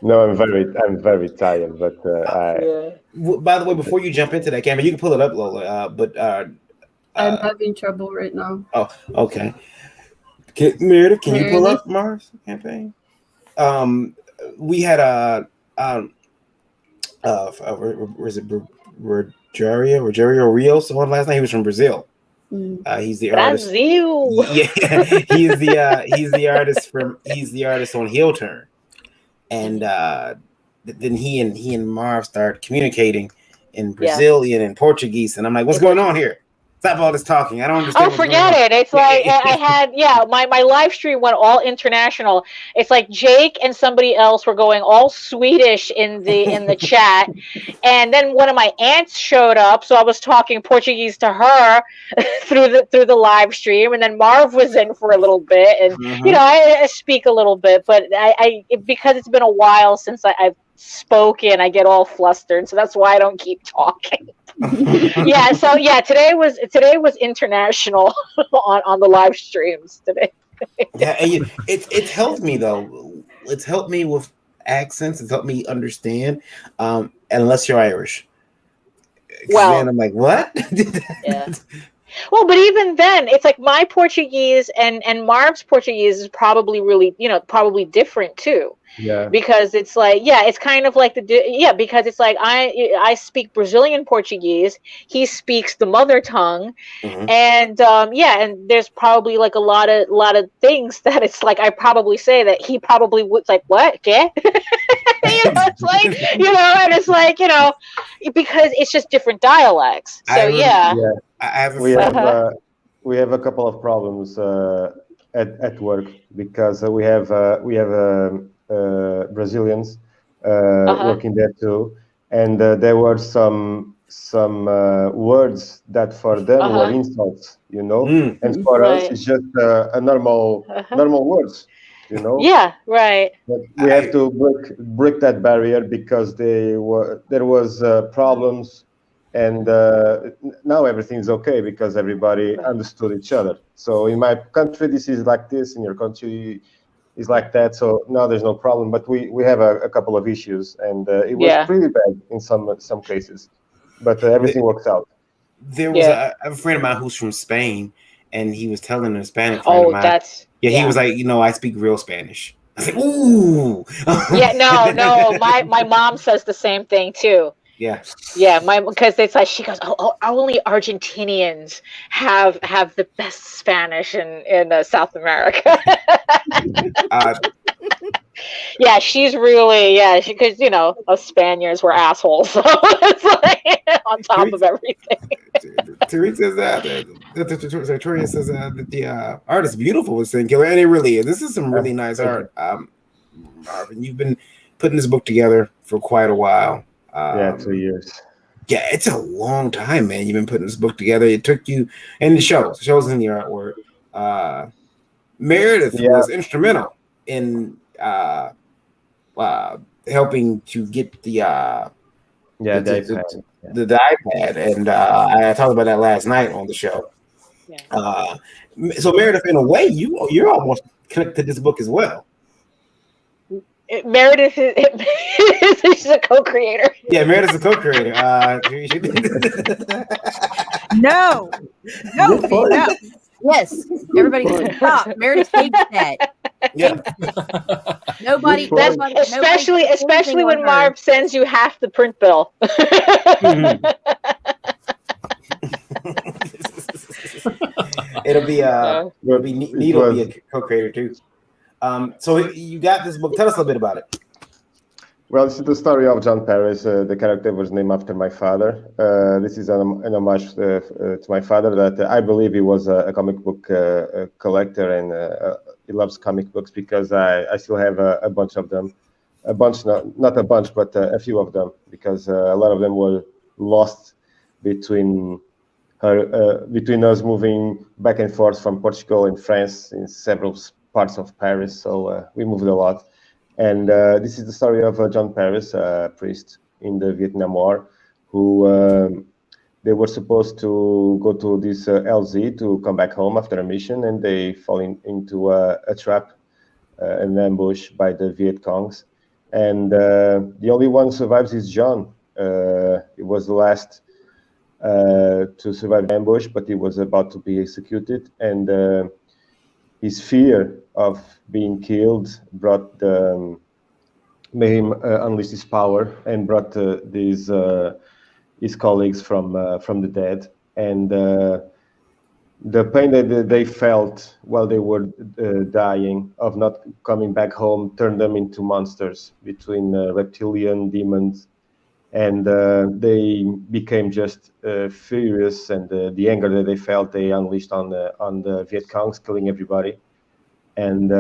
[SPEAKER 3] No, I'm very tired, but
[SPEAKER 1] By the way, before you jump into that campaign, you can pull it up, Lola.
[SPEAKER 2] I'm having trouble right now.
[SPEAKER 1] Oh, okay. Meredith, can you pull up Mars campaign? We had was it Rogerio Rios on last night? He was from Brazil. He's the artist.
[SPEAKER 10] Brazil.
[SPEAKER 1] Yeah, he's the artist on Heel Turn, and then he and Marv start communicating in Brazilian and Portuguese, and I'm like, what's going on here? Stop all this talking. I don't understand.
[SPEAKER 10] Oh, forget it. It's like I had, my live stream went all international. It's like Jake and somebody else were going all Swedish in the chat. And then one of my aunts showed up, so I was talking Portuguese to her through the live stream. And then Marv was in for a little bit. And I speak a little bit, but I because it's been a while since I've spoken, I get all flustered. So that's why I don't keep talking. Today was international on the live streams today.
[SPEAKER 1] It's helped me though. It's helped me with accents. It's helped me understand. Unless you're Irish. Well, then I'm like, what?
[SPEAKER 10] Yeah. Well, but even then, it's like my Portuguese and Marv's Portuguese is probably really, probably different too.
[SPEAKER 3] Yeah.
[SPEAKER 10] Because it's like, it's kind of like because it's like I speak Brazilian Portuguese, he speaks the mother tongue, and and there's probably like a lot of things that it's like I probably say that he probably would like what, okay? It's like and it's like because it's just different dialects. So
[SPEAKER 3] we have a couple of problems at work because we have Brazilians working there too, and there were some words that for them were insults, and for us it's just a normal words,
[SPEAKER 10] Yeah, right.
[SPEAKER 3] But we have to break that barrier because there was problems, and now everything's okay because everybody understood each other. So in my country this is like this, in your country is like that, so now there's no problem. But we have a couple of issues, and it was pretty bad in some cases, but everything works out.
[SPEAKER 1] There was a friend of mine who's from Spain, and he was telling a Hispanic friend of mine. He was like, I speak real Spanish. I was like, ooh.
[SPEAKER 10] No. My mom says the same thing too.
[SPEAKER 1] Yeah,
[SPEAKER 10] because it's like she goes, only Argentinians have the best Spanish in South America. She's really because us Spaniards were assholes, so it's like on top of everything.
[SPEAKER 1] Tariq says Victoria says that the art is beautiful with Sin Killer, and it really is. This is some really nice art. Marvin, you've been putting this book together for quite a while.
[SPEAKER 3] 2 years.
[SPEAKER 1] Yeah, it's a long time, man. You've been putting this book together. It took you, and the shows in the artwork. Meredith was instrumental in helping to get the iPad, and I talked about that last night on the show. So Meredith, in a way, you're almost connected to this book as well.
[SPEAKER 10] Meredith is a co-creator.
[SPEAKER 1] Yeah, Meredith's a co-creator.
[SPEAKER 5] No.
[SPEAKER 8] Yes, everybody stop. Meredith hates that.
[SPEAKER 1] Yeah.
[SPEAKER 8] Nobody,
[SPEAKER 10] That's
[SPEAKER 8] nobody,
[SPEAKER 10] especially when Marv sends you half the print bill.
[SPEAKER 1] It'll be Nita will be a co-creator too. So you got this book. Tell us a little bit about it.
[SPEAKER 3] Well, this is the story of John Paris. The character was named after my father. This is an homage to my father that I believe he was a comic book collector, and he loves comic books because I still have a bunch of them. A bunch, not a bunch, but a few of them, because a lot of them were lost between us moving back and forth from Portugal and France in several parts of Paris. So we moved a lot. And this is the story of John Paris, a priest in the Vietnam War, who they were supposed to go to this LZ to come back home after a mission, and they fall into a trap, an ambush by the Viet Congs. And the only one who survives is John. He was the last to survive the ambush, but he was about to be executed. And his fear of being killed made him unleash his power and brought his colleagues from the dead. And the pain that they felt while they were dying of not coming back home turned them into monsters between reptilian demons, and they became just furious, and the anger that they felt they unleashed on the Viet Congs, killing everybody. And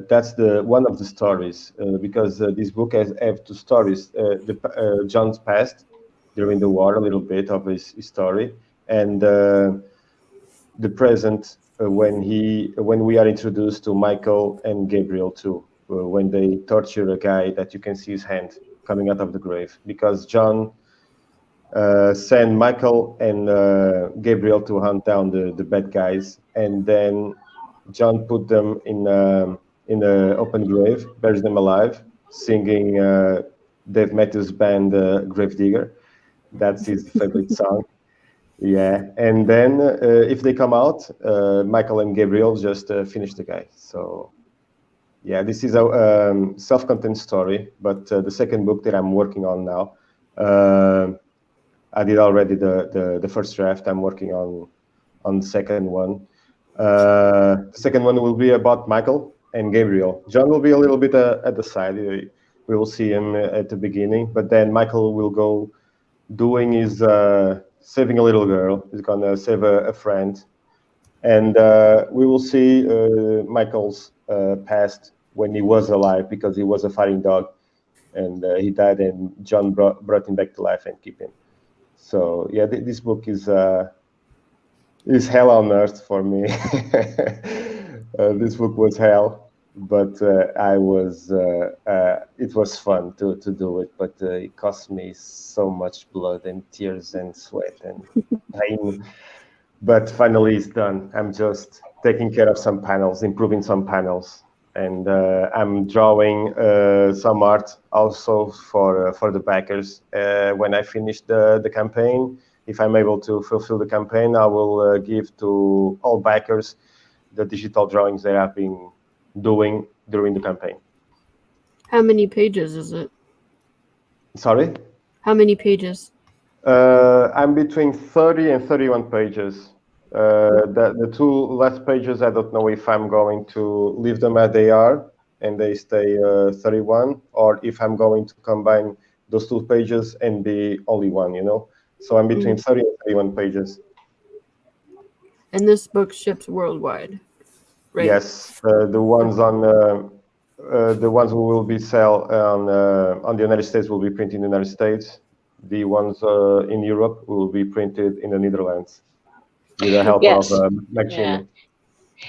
[SPEAKER 3] that's one of the stories, because this book has two stories: John's past during the war, a little bit of his story, and the present when we are introduced to Michael and Gabriel too, when they torture a guy that you can see his hand coming out of the grave, because John sent Michael and Gabriel to hunt down the bad guys, and then John put them in an open grave, buries them alive, singing Dave Matthews Band Gravedigger. That's his favorite song. Yeah, and then if they come out, Michael and Gabriel just finish the guy. So yeah, this is a self-contained story, but the second book that I'm working on now, I did already the first draft. I'm working on the second one. The second one will be about Michael and Gabriel. John will be a little bit at the side. We will see him at the beginning, but then Michael will go doing his saving a little girl. He's gonna save a friend, and we will see Michael's past when he was alive, because he was a fighting dog, and he died, and John brought him back to life and keep him. So yeah, this book is hell on earth for me. This book was hell, but it was fun to do it, but it cost me so much blood and tears and sweat and pain. But finally it's done. I'm just taking care of some panels, improving some panels, and I'm drawing some art also for the backers. When I finish the campaign, if I'm able to fulfill the campaign, I will give to all backers the digital drawings they have been doing during the campaign.
[SPEAKER 2] How many pages is it?
[SPEAKER 3] Sorry?
[SPEAKER 2] How many pages?
[SPEAKER 3] I'm between 30 and 31 pages. The two last pages, I don't know if I'm going to leave them as they are and they stay 31, or if I'm going to combine those two pages and be only one, you know? So I'm between 30 and 31 pages.
[SPEAKER 2] And this book ships worldwide, right?
[SPEAKER 3] Yes, the ones who will be sell on the United States will be printed in the United States. The ones in Europe will be printed in the Netherlands with the help of McChinney.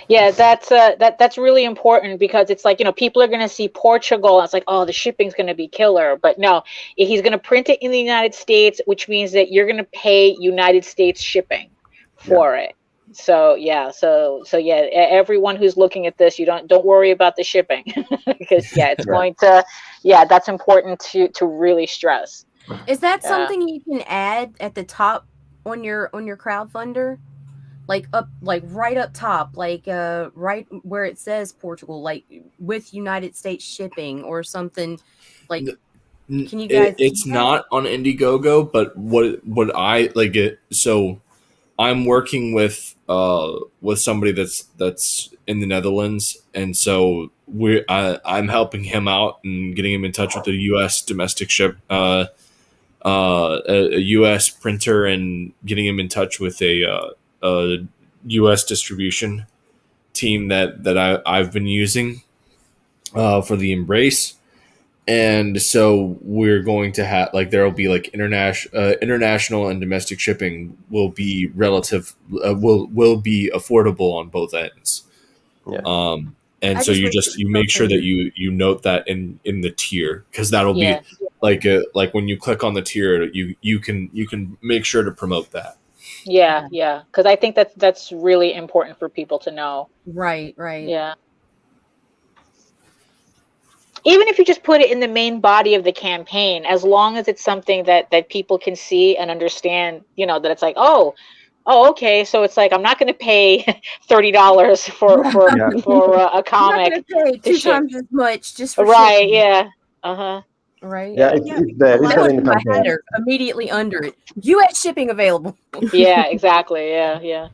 [SPEAKER 10] Yeah, that's really important, because it's like, you know, people are going to see Portugal and it's like, oh, the shipping's going to be killer. But no, he's going to print it in the United States, which means that you're going to pay United States shipping for it. So yeah, so yeah, everyone who's looking at this, you don't worry about the shipping, because it's going to, that's important to really stress.
[SPEAKER 8] Is that something you can add at the top on your crowdfunder? like right up top, like right where it says Portugal, like with United States shipping or something. Like, can you guys?
[SPEAKER 4] It's not on Indiegogo, but what I like it. So I'm working with somebody that's in the Netherlands, and so I'm helping him out and getting him in touch with a U.S. domestic ship, a U.S. printer, and getting him in touch with a U.S. distribution team that I've been using for the Embrace. And so we're going to have like there'll be like international and domestic shipping will be will be affordable on both ends.
[SPEAKER 3] Yeah.
[SPEAKER 4] And
[SPEAKER 8] I
[SPEAKER 4] so
[SPEAKER 8] just
[SPEAKER 4] you
[SPEAKER 8] wish
[SPEAKER 4] just
[SPEAKER 8] it
[SPEAKER 4] you
[SPEAKER 8] was
[SPEAKER 4] make sure that
[SPEAKER 8] something-
[SPEAKER 4] you note that in the tier, because that'll
[SPEAKER 10] Yeah.
[SPEAKER 4] be like when you click on the tier, you can make sure to promote that.
[SPEAKER 10] Yeah, yeah. Because I think that's really important for people to know.
[SPEAKER 8] Right.
[SPEAKER 10] Yeah. Even if you just put it in the main body of the campaign, as long as it's something that people can see and understand, that it's like, oh, okay, so it's like I'm not going to pay $30 for
[SPEAKER 3] Yeah.
[SPEAKER 10] a comic.
[SPEAKER 8] I'm not gonna pay
[SPEAKER 10] to
[SPEAKER 8] 2
[SPEAKER 10] ship.
[SPEAKER 8] times as much just for
[SPEAKER 10] Right?
[SPEAKER 8] shipping.
[SPEAKER 10] Yeah. Uh-huh.
[SPEAKER 8] Right.
[SPEAKER 3] Yeah,
[SPEAKER 10] Yeah.
[SPEAKER 3] it's there. It's
[SPEAKER 8] I
[SPEAKER 3] there
[SPEAKER 8] want
[SPEAKER 3] in the
[SPEAKER 8] my
[SPEAKER 3] campaign.
[SPEAKER 8] header immediately under it. U.S. shipping available.
[SPEAKER 10] Yeah. Exactly. Yeah. Yeah.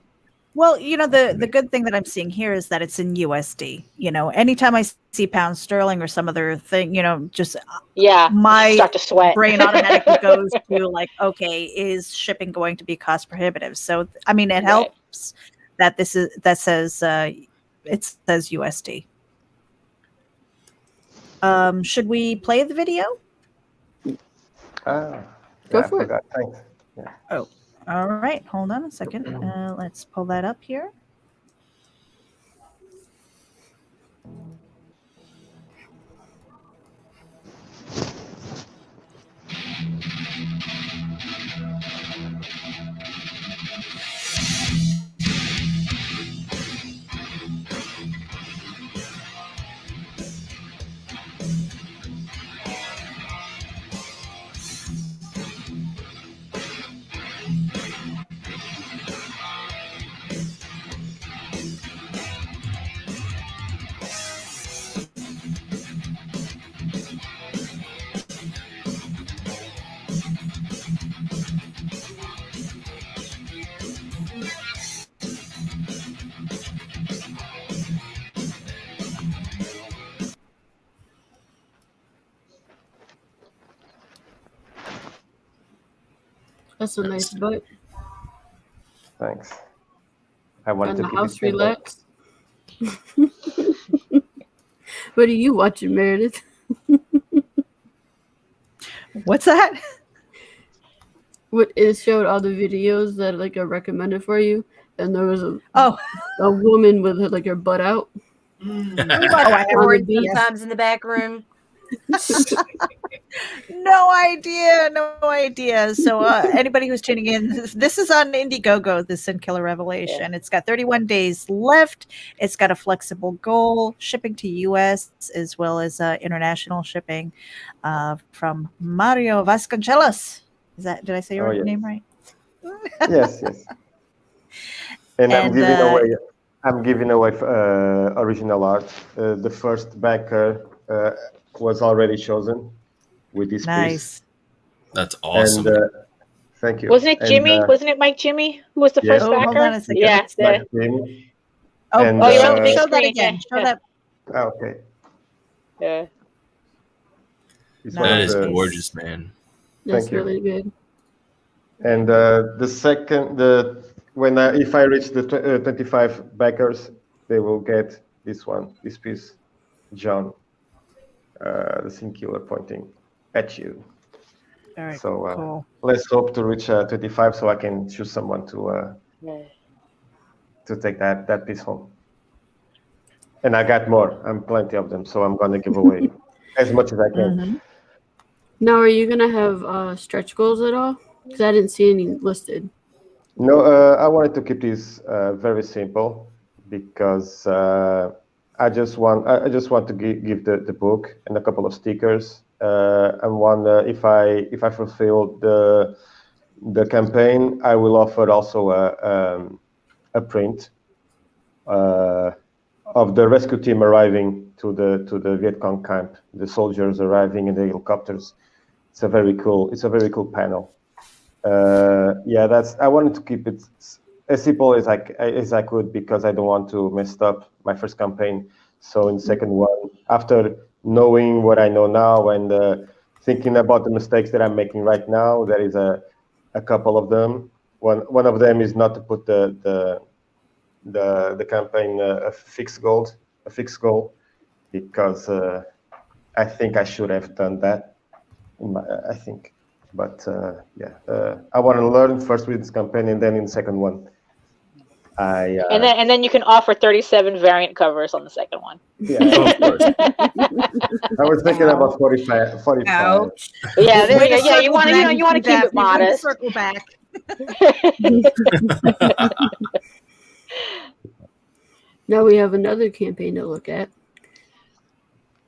[SPEAKER 5] Well, the good thing that I'm seeing here is that it's in USD. Anytime I see pound sterling or some other thing, just
[SPEAKER 10] Yeah.
[SPEAKER 5] my
[SPEAKER 10] Start to sweat.
[SPEAKER 5] brain automatically goes to like, okay, is shipping going to be cost prohibitive? So, I mean, it
[SPEAKER 10] Right.
[SPEAKER 5] helps that it says USD. Should we play the video?
[SPEAKER 3] Ah,
[SPEAKER 2] Go
[SPEAKER 3] yeah, I
[SPEAKER 2] for it.
[SPEAKER 3] forgot. Thanks. Yeah.
[SPEAKER 5] Oh, all right. Hold on a second. Let's pull that up here.
[SPEAKER 2] That's a nice butt.
[SPEAKER 3] Thanks. I wanted
[SPEAKER 2] On
[SPEAKER 3] to
[SPEAKER 2] the
[SPEAKER 3] keep
[SPEAKER 2] house,
[SPEAKER 3] it simple.
[SPEAKER 2] relax. What are you watching, Meredith?
[SPEAKER 5] What's that?
[SPEAKER 2] What it showed all the videos that like are recommended for you, and there was a woman with like her butt out.
[SPEAKER 8] We
[SPEAKER 5] Oh,
[SPEAKER 8] watch
[SPEAKER 5] I
[SPEAKER 8] porn
[SPEAKER 5] heard, yes.
[SPEAKER 8] sometimes in the back room.
[SPEAKER 5] No idea. So anybody who's tuning in, this is on Indiegogo, the Sin Killer Revelation. It's got 31 days left. It's got a flexible goal, shipping to US as well as international shipping from Mario Vasconcelos. Did I say your name right?
[SPEAKER 3] Yes. And I'm giving away original art. The first backer was already chosen with this piece.
[SPEAKER 4] That's awesome.
[SPEAKER 3] And thank you.
[SPEAKER 10] Wasn't it Jimmy?
[SPEAKER 3] And,
[SPEAKER 10] Wasn't it Mike Jimmy who was the
[SPEAKER 3] yes.
[SPEAKER 10] first backer?
[SPEAKER 5] Hold on a second.
[SPEAKER 10] Yeah.
[SPEAKER 3] It's Mike Jimmy.
[SPEAKER 5] Oh,
[SPEAKER 3] And,
[SPEAKER 5] show that again. Show that.
[SPEAKER 3] Okay.
[SPEAKER 10] Yeah.
[SPEAKER 4] That is gorgeous, man.
[SPEAKER 2] That's
[SPEAKER 3] Thank you.
[SPEAKER 2] really good.
[SPEAKER 3] And the second, if I reach the 25 backers, they will get this piece, John, the Sin Killer pointing at you.
[SPEAKER 5] All right,
[SPEAKER 3] So
[SPEAKER 5] cool.
[SPEAKER 3] Let's hope to reach 25 so I can choose someone to take that piece home. And I got more. I'm plenty of them, so I'm gonna give away as much as I can.
[SPEAKER 5] Mm-hmm.
[SPEAKER 2] Now, are you gonna have stretch goals at all? Because I didn't see any listed.
[SPEAKER 3] No, I wanted to keep this very simple because I just want to give the book and a couple of stickers. And one, if I fulfill the campaign, I will offer also a print of the rescue team arriving to the Viet Cong camp, the soldiers arriving in the helicopters. It's a very cool panel. I wanted to keep it as simple as I could because I don't want to mess up my first campaign. So in the second one, after knowing what I know now and thinking about the mistakes that I'm making right now, there is a couple of them. One of them is not to put the campaign a fixed goal because I think I should have done that. I think, but I want to learn first with this campaign and then in the second one.
[SPEAKER 10] And then you can offer 37 variant covers on the second one.
[SPEAKER 3] Yeah, of course. I was thinking about 45.
[SPEAKER 5] Ouch.
[SPEAKER 10] Yeah, there you go. Yeah, you
[SPEAKER 5] Circle
[SPEAKER 10] want to
[SPEAKER 5] back,
[SPEAKER 10] you want to keep it
[SPEAKER 5] Daphne, way to
[SPEAKER 10] modest.
[SPEAKER 5] Circle back.
[SPEAKER 2] Now we have another campaign to look at.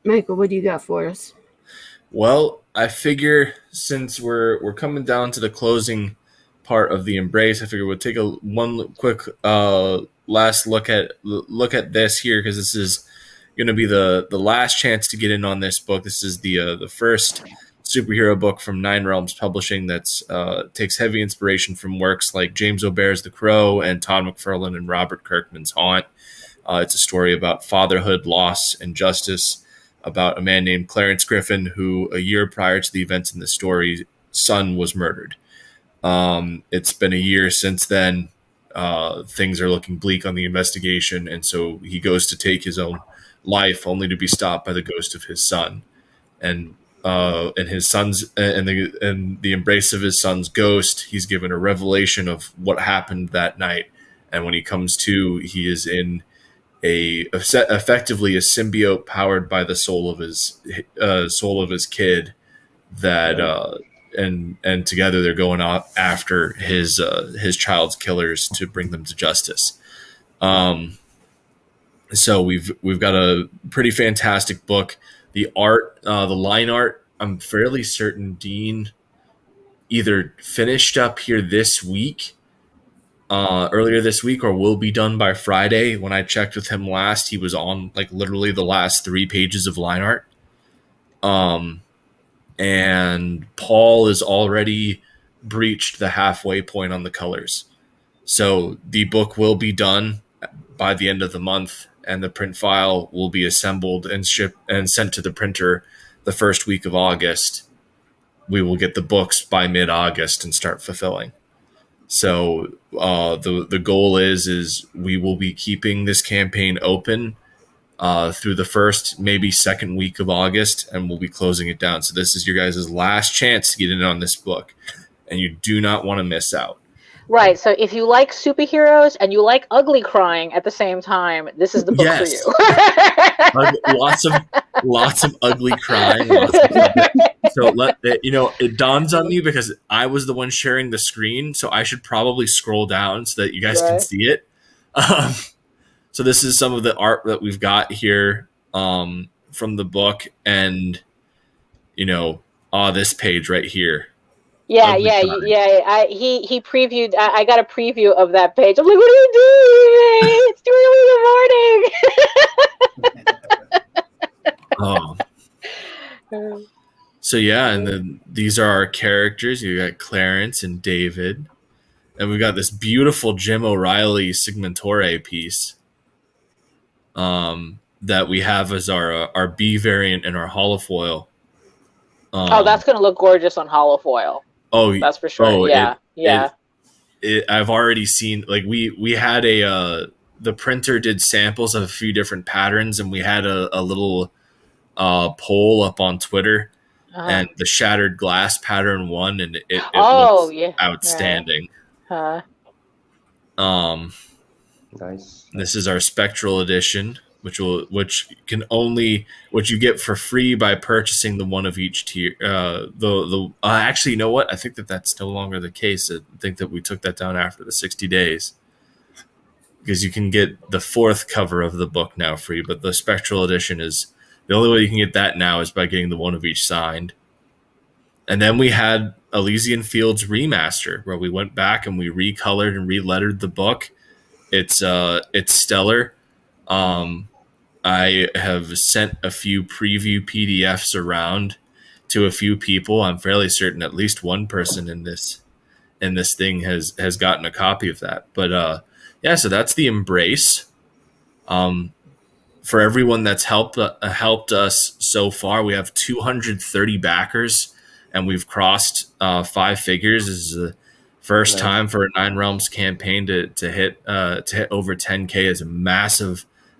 [SPEAKER 2] Michael, what do you got for us?
[SPEAKER 4] Well, I figure since we're coming down to the closing part of the Embrace, I figure we'll take one quick last look at this here because this is going to be the last chance to get in on this book. This is the first superhero book from Nine Realms Publishing that's takes heavy inspiration from works like James O'Bare's The Crow and Todd McFarlane and Robert Kirkman's Haunt. It's a story about fatherhood, loss, and justice, about a man named Clarence Griffin who, a year prior to the events in the story, son was murdered. It's been a year since then. Things are looking bleak on the investigation, and so he goes to take his own life, only to be stopped by the ghost of his son. And his son's and the embrace of his son's ghost, he's given a revelation of what happened that night. And when he comes to, he is in effectively a symbiote powered by the soul of his kid. That and together they're going off after his child's killers to bring them to justice. So we've got a pretty fantastic book. The art, the line art, I'm fairly certain Dean either finished up here this week, earlier this week, or will be done by Friday. When I checked with him last, he was on like literally the last 3 pages of line art. And Paul has already breached the halfway point on the colors. So the book will be done by the end of the month, and the print file will be assembled and shipped and sent to the printer the first week of August. We will get the books by mid-August and start fulfilling. So the goal is we will be keeping this campaign open through the first, maybe second week of August, and we'll be closing it down. So this is your guys' last chance to get in on this book, and you do not want to miss out.
[SPEAKER 10] Right. So if you like superheroes and you like ugly crying at the same time, this is the book for
[SPEAKER 4] you. lots of ugly crying. So it dawns on me because I was the one sharing the screen, so I should probably scroll down so that you guys can see it. So this is some of the art that we've got here from the book, and this page right here.
[SPEAKER 10] Yeah. He previewed. I got a preview of that page. I'm like, what are you doing? It's too early in the morning.
[SPEAKER 4] So yeah, and then these are our characters. You got Clarence and David, and we've got this beautiful Jim O'Reilly Sigmentore piece that we have as our B variant and our holofoil.
[SPEAKER 10] That's gonna look gorgeous on holofoil. Oh, that's for sure.
[SPEAKER 4] I've already seen, like, we had the printer did samples of a few different patterns, and we had a little poll up on Twitter, and the shattered glass pattern won, and it looks outstanding.
[SPEAKER 3] Nice.
[SPEAKER 4] This is our spectral edition, which you get for free by purchasing the one of each tier. Actually, you know what? I think that's no longer the case. I think that we took that down after the 60 days, because you can get the 4th cover of the book now free. But the spectral edition is the only way you can get that now is by getting the one of each signed. And then we had Elysian Fields Remaster, where we went back and we recolored and relettered the book. it's stellar. I have sent a few preview PDFs around to a few people. I'm fairly certain at least one person in this thing has gotten a copy of that. But yeah, so that's the Embrace. For everyone that's helped us so far, we have 230 backers, and we've crossed 5 figures. This is the first time for a Nine Realms campaign to hit over 10K. Is a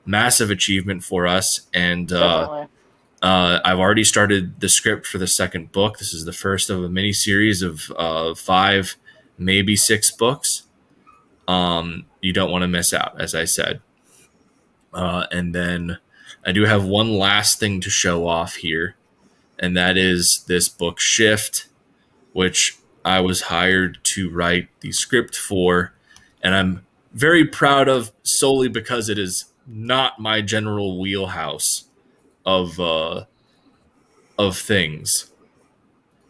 [SPEAKER 4] massive achievement for us. And I've already started the script for the second book. This is the first of a mini series of 5, maybe 6 books. You don't want to miss out, as I said. And then I do have one last thing to show off here, and that is this book Shift, which I was hired to write the script for, and I'm very proud of, solely because it is not my general wheelhouse of things,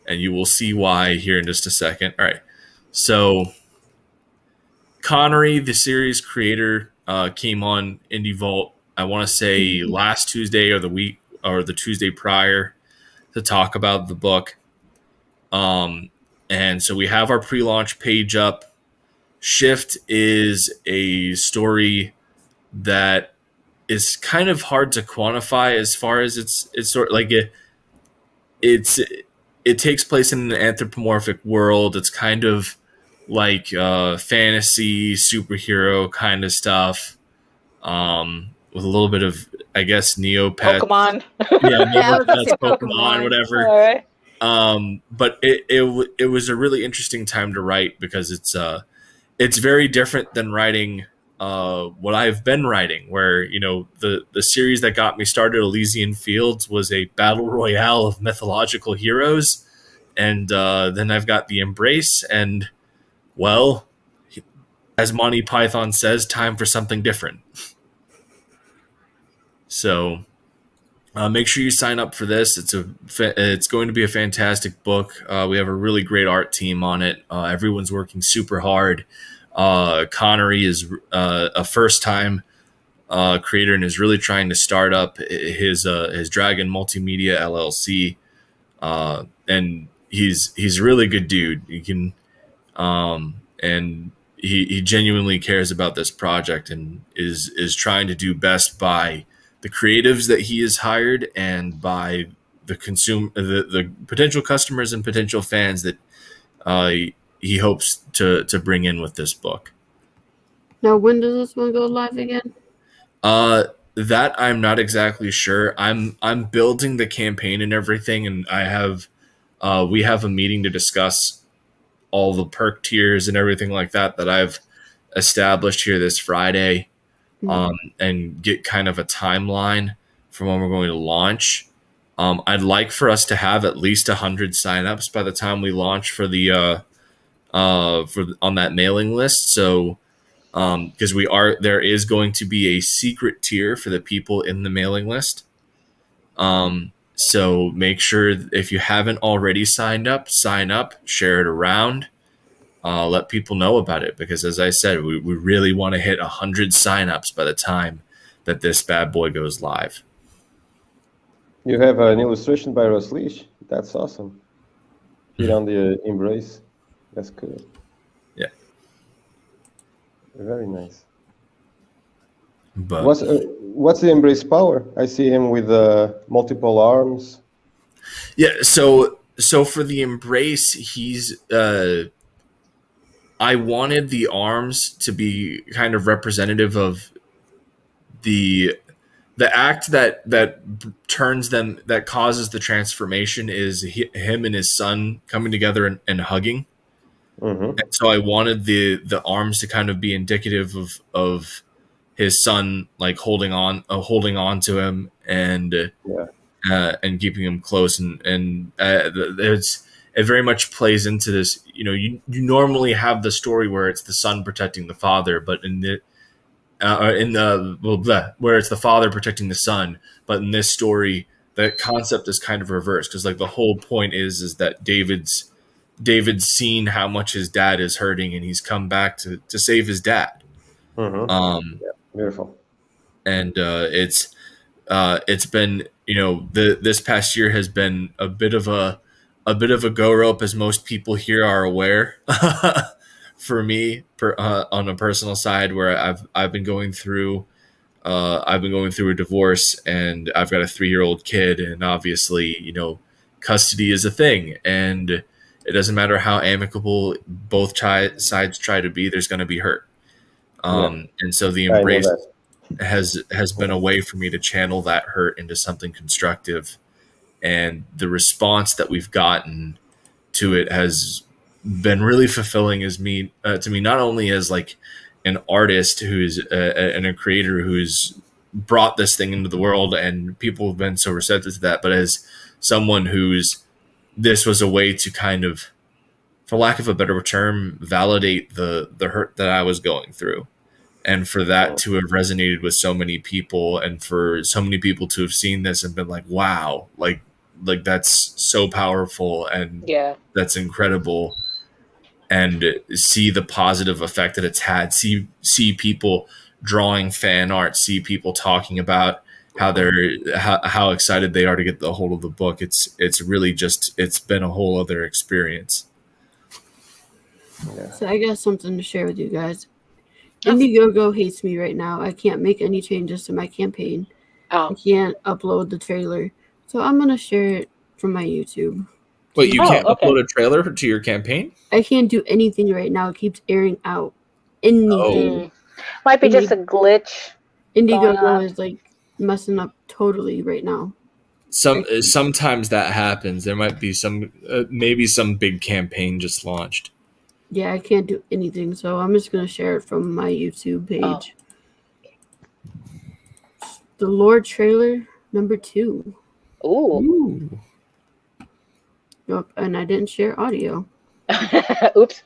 [SPEAKER 4] and you will see why here in just a second. All right, so Connery, the series creator, came on Indie Vault, I want to say last Tuesday or the Tuesday prior, to talk about the book. And so we have our pre-launch page up. Shift is a story that is kind of hard to quantify as far as it's sort of like it takes place in an anthropomorphic world. It's kind of like fantasy superhero kind of stuff, with a little bit of, I guess, Neopets.
[SPEAKER 10] Pokemon.
[SPEAKER 4] Yeah,
[SPEAKER 8] Yeah, I was gonna
[SPEAKER 4] Neopets,
[SPEAKER 8] say
[SPEAKER 4] Pokemon, whatever.
[SPEAKER 10] All right.
[SPEAKER 4] But it was a really interesting time to write, because it's very different than writing what I've been writing, where, you know, the series that got me started, Elysian Fields, was a battle royale of mythological heroes, and then I've got the Embrace, and, well, as Monty Python says, time for something different. So make sure you sign up for this. It's going to be a fantastic book. We have a really great art team on it. Everyone's working super hard. Connery is a first-time creator and is really trying to start up his Dragon Multimedia LLC, and he's a really good dude. You can and he genuinely cares about this project and is trying to do best by the creatives that he has hired and by the potential customers and potential fans that he hopes to bring in with this book.
[SPEAKER 2] Now, when does this one go live again?
[SPEAKER 4] That I'm not exactly sure. I'm building the campaign and everything, and we have a meeting to discuss all the perk tiers and everything like that I've established here this Friday, and get kind of a timeline for when we're going to launch. I'd like for us to have at least 100 signups by the time we launch for the on that mailing list. So because there is going to be a secret tier for the people in the mailing list. So make sure, if you haven't already signed up, sign up, share it around, let people know about it, because as I said, we really want to hit 100 signups by the time that this bad boy goes live.
[SPEAKER 3] You have an illustration by Russ Leach. That's awesome. Here on the Embrace. That's cool.
[SPEAKER 4] Yeah.
[SPEAKER 3] Very nice.
[SPEAKER 4] But
[SPEAKER 3] what's the Embrace power? I see him with multiple arms.
[SPEAKER 4] yeah, so for the Embrace, he's I wanted the arms to be kind of representative of the act that turns them, that causes the transformation, is him and his son coming together and hugging.
[SPEAKER 3] Mm-hmm.
[SPEAKER 4] And so I wanted the arms to kind of be indicative of his son, like holding on to him and keeping him close, and it very much plays into this. You know, you normally have the story where it's the son protecting the father, but where it's the father protecting the son. But in this story, the concept is kind of reversed, because like the whole point is that David's seen how much his dad is hurting, and he's come back to save his dad.
[SPEAKER 3] Beautiful.
[SPEAKER 4] And it's been, this past year has been a bit of a go rope, as most people here are aware. For me, on a personal side, where I've been going through a divorce, and I've got a 3-year-old kid, and obviously, custody is a thing, and it doesn't matter how amicable both sides try to be, there's going to be hurt. And so the embrace has been a way for me to channel that hurt into something constructive, and the response that we've gotten to it has been really fulfilling to me, not only as like an artist who's and a creator who's brought this thing into the world and people have been so receptive to that, but as someone this was a way to kind of, for lack of a better term, validate the hurt that I was going through. And for that to have resonated with so many people, and for so many people to have seen this and been like, wow, like that's so powerful, and that's incredible. And see the positive effect that it's had, see people drawing fan art, see people talking about how excited they are to get the hold of the book. It's really just, it's been a whole other experience.
[SPEAKER 2] So I got something to share with you guys. Indiegogo hates me right now. I can't make any changes to my campaign. I can't upload the trailer. So I'm going to share it from my YouTube.
[SPEAKER 4] Wait, you can't upload a trailer to your campaign?
[SPEAKER 2] I can't do anything right now. It keeps airing out. Anything.
[SPEAKER 10] Might be just a glitch.
[SPEAKER 2] Indiegogo is like messing up totally right now.
[SPEAKER 4] Sometimes that happens. There might be maybe some big campaign just launched.
[SPEAKER 2] Yeah, I can't do anything, so I'm just going to share it from my YouTube page. The Lord trailer number 2.
[SPEAKER 10] Ooh.
[SPEAKER 2] Yep, and I didn't share audio.
[SPEAKER 10] Oops.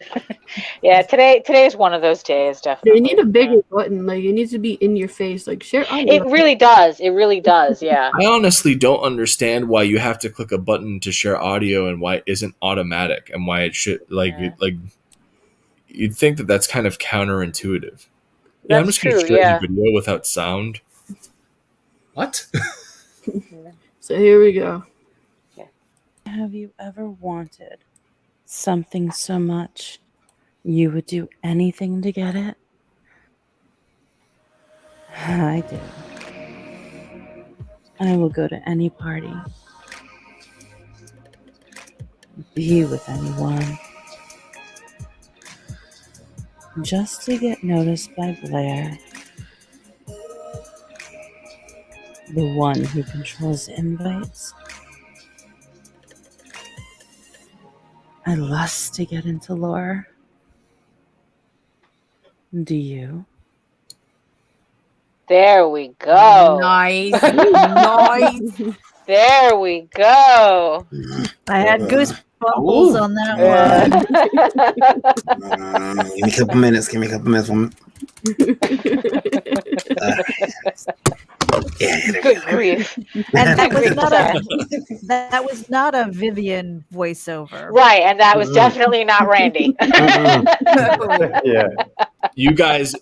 [SPEAKER 10] Yeah, today's one of those days, definitely.
[SPEAKER 2] They need a bigger button. Like, it needs to be in your face. Like, share audio.
[SPEAKER 10] It really does. It really does, yeah.
[SPEAKER 4] I honestly don't understand why you have to click a button to share audio, and why it isn't automatic, and why it should, you'd think that that's kind of counterintuitive. I'm just going to share the video without sound. What?
[SPEAKER 2] So here we go.
[SPEAKER 11] Have you ever wanted something so much you would do anything to get it? I do. I will go to any party, be with anyone, just to get noticed by Blair, the one who controls invites. I lust to get into lore. Do you?
[SPEAKER 10] There we go.
[SPEAKER 8] Nice. Nice.
[SPEAKER 10] There we go.
[SPEAKER 5] I had goosebumps on that one.
[SPEAKER 1] Give me a couple minutes.
[SPEAKER 10] Good grief.
[SPEAKER 5] And that was not a Vivian voiceover.
[SPEAKER 10] Right, and that was definitely not Randy.
[SPEAKER 3] Yeah.
[SPEAKER 4] You guys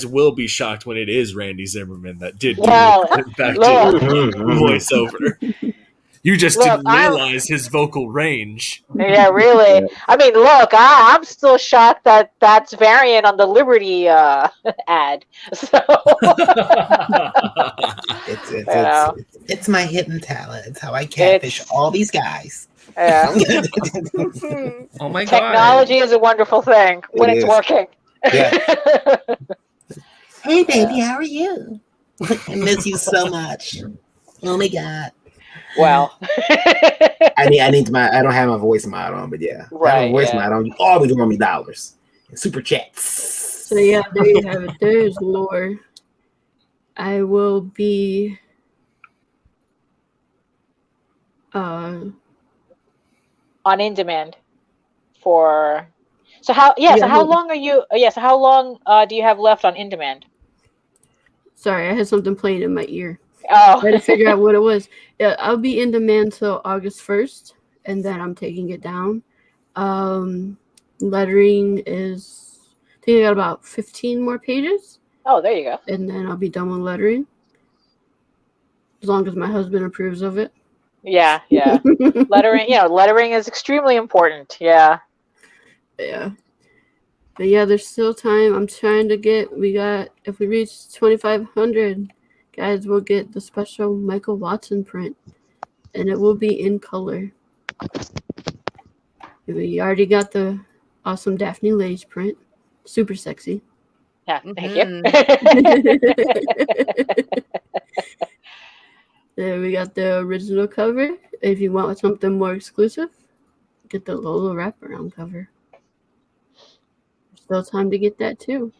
[SPEAKER 4] will be shocked when it is Randy Zimmerman that did voiceover. You just didn't realize his vocal range.
[SPEAKER 10] Yeah, really. Yeah. I mean, look, I'm still shocked that that's Varian on the Liberty ad. So
[SPEAKER 1] it's my hidden talent. It's how I catfish all these guys.
[SPEAKER 10] Yeah.
[SPEAKER 4] Oh my god!
[SPEAKER 10] Technology is a wonderful thing when it's working.
[SPEAKER 1] Yeah. Hey, baby, how are you? I miss you so much. Oh my god.
[SPEAKER 10] Well,
[SPEAKER 1] I need my. I don't have my voice mod on, but yeah,
[SPEAKER 10] right,
[SPEAKER 1] I have a voice mod on. You always want me dollars and super chats.
[SPEAKER 2] So yeah, there you have it. There's lore. I will be
[SPEAKER 10] on in demand for. So how? Yeah. So how long are you? So how long do you have left on in demand?
[SPEAKER 2] Sorry, I had something playing in my ear.
[SPEAKER 10] Oh.
[SPEAKER 2] I had to figure out what it was. Yeah, I'll be in demand till August 1st, and then I'm taking it down. Lettering think I got about 15 more pages,
[SPEAKER 10] Oh, there you go.
[SPEAKER 2] and then I'll be done with lettering. As long as my husband approves of it.
[SPEAKER 10] Yeah. Lettering, lettering is extremely important. Yeah.
[SPEAKER 2] Yeah. But yeah, there's still time. I'm trying to get, if we reach 2,500, guys, we'll get the special Michael Watson print. And it will be in color. We already got the awesome Daphne Lage print. Super sexy.
[SPEAKER 10] Yeah, thank you.
[SPEAKER 2] Then we got the original cover. If you want something more exclusive, get the Lola wraparound cover. Still time to get that too.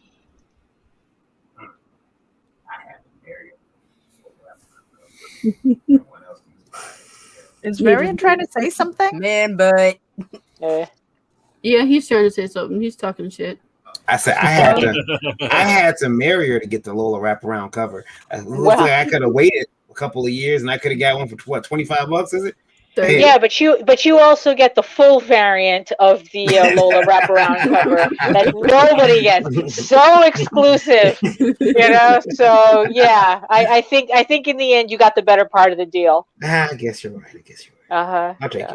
[SPEAKER 5] Is Varian trying to say something?
[SPEAKER 8] Man, but
[SPEAKER 2] yeah, he's trying to say something. He's talking shit.
[SPEAKER 1] I said I had to marry her to get the Lola wraparound cover. Looks like I could have waited a couple of years and I could have got one for what, $25? Is it?
[SPEAKER 2] Hey.
[SPEAKER 10] Yeah, but you also get the full variant of the Lola wraparound cover that nobody gets. It's so exclusive, So yeah, I think in the end you got the better part of the deal.
[SPEAKER 1] I guess you're right.
[SPEAKER 10] I'll
[SPEAKER 1] take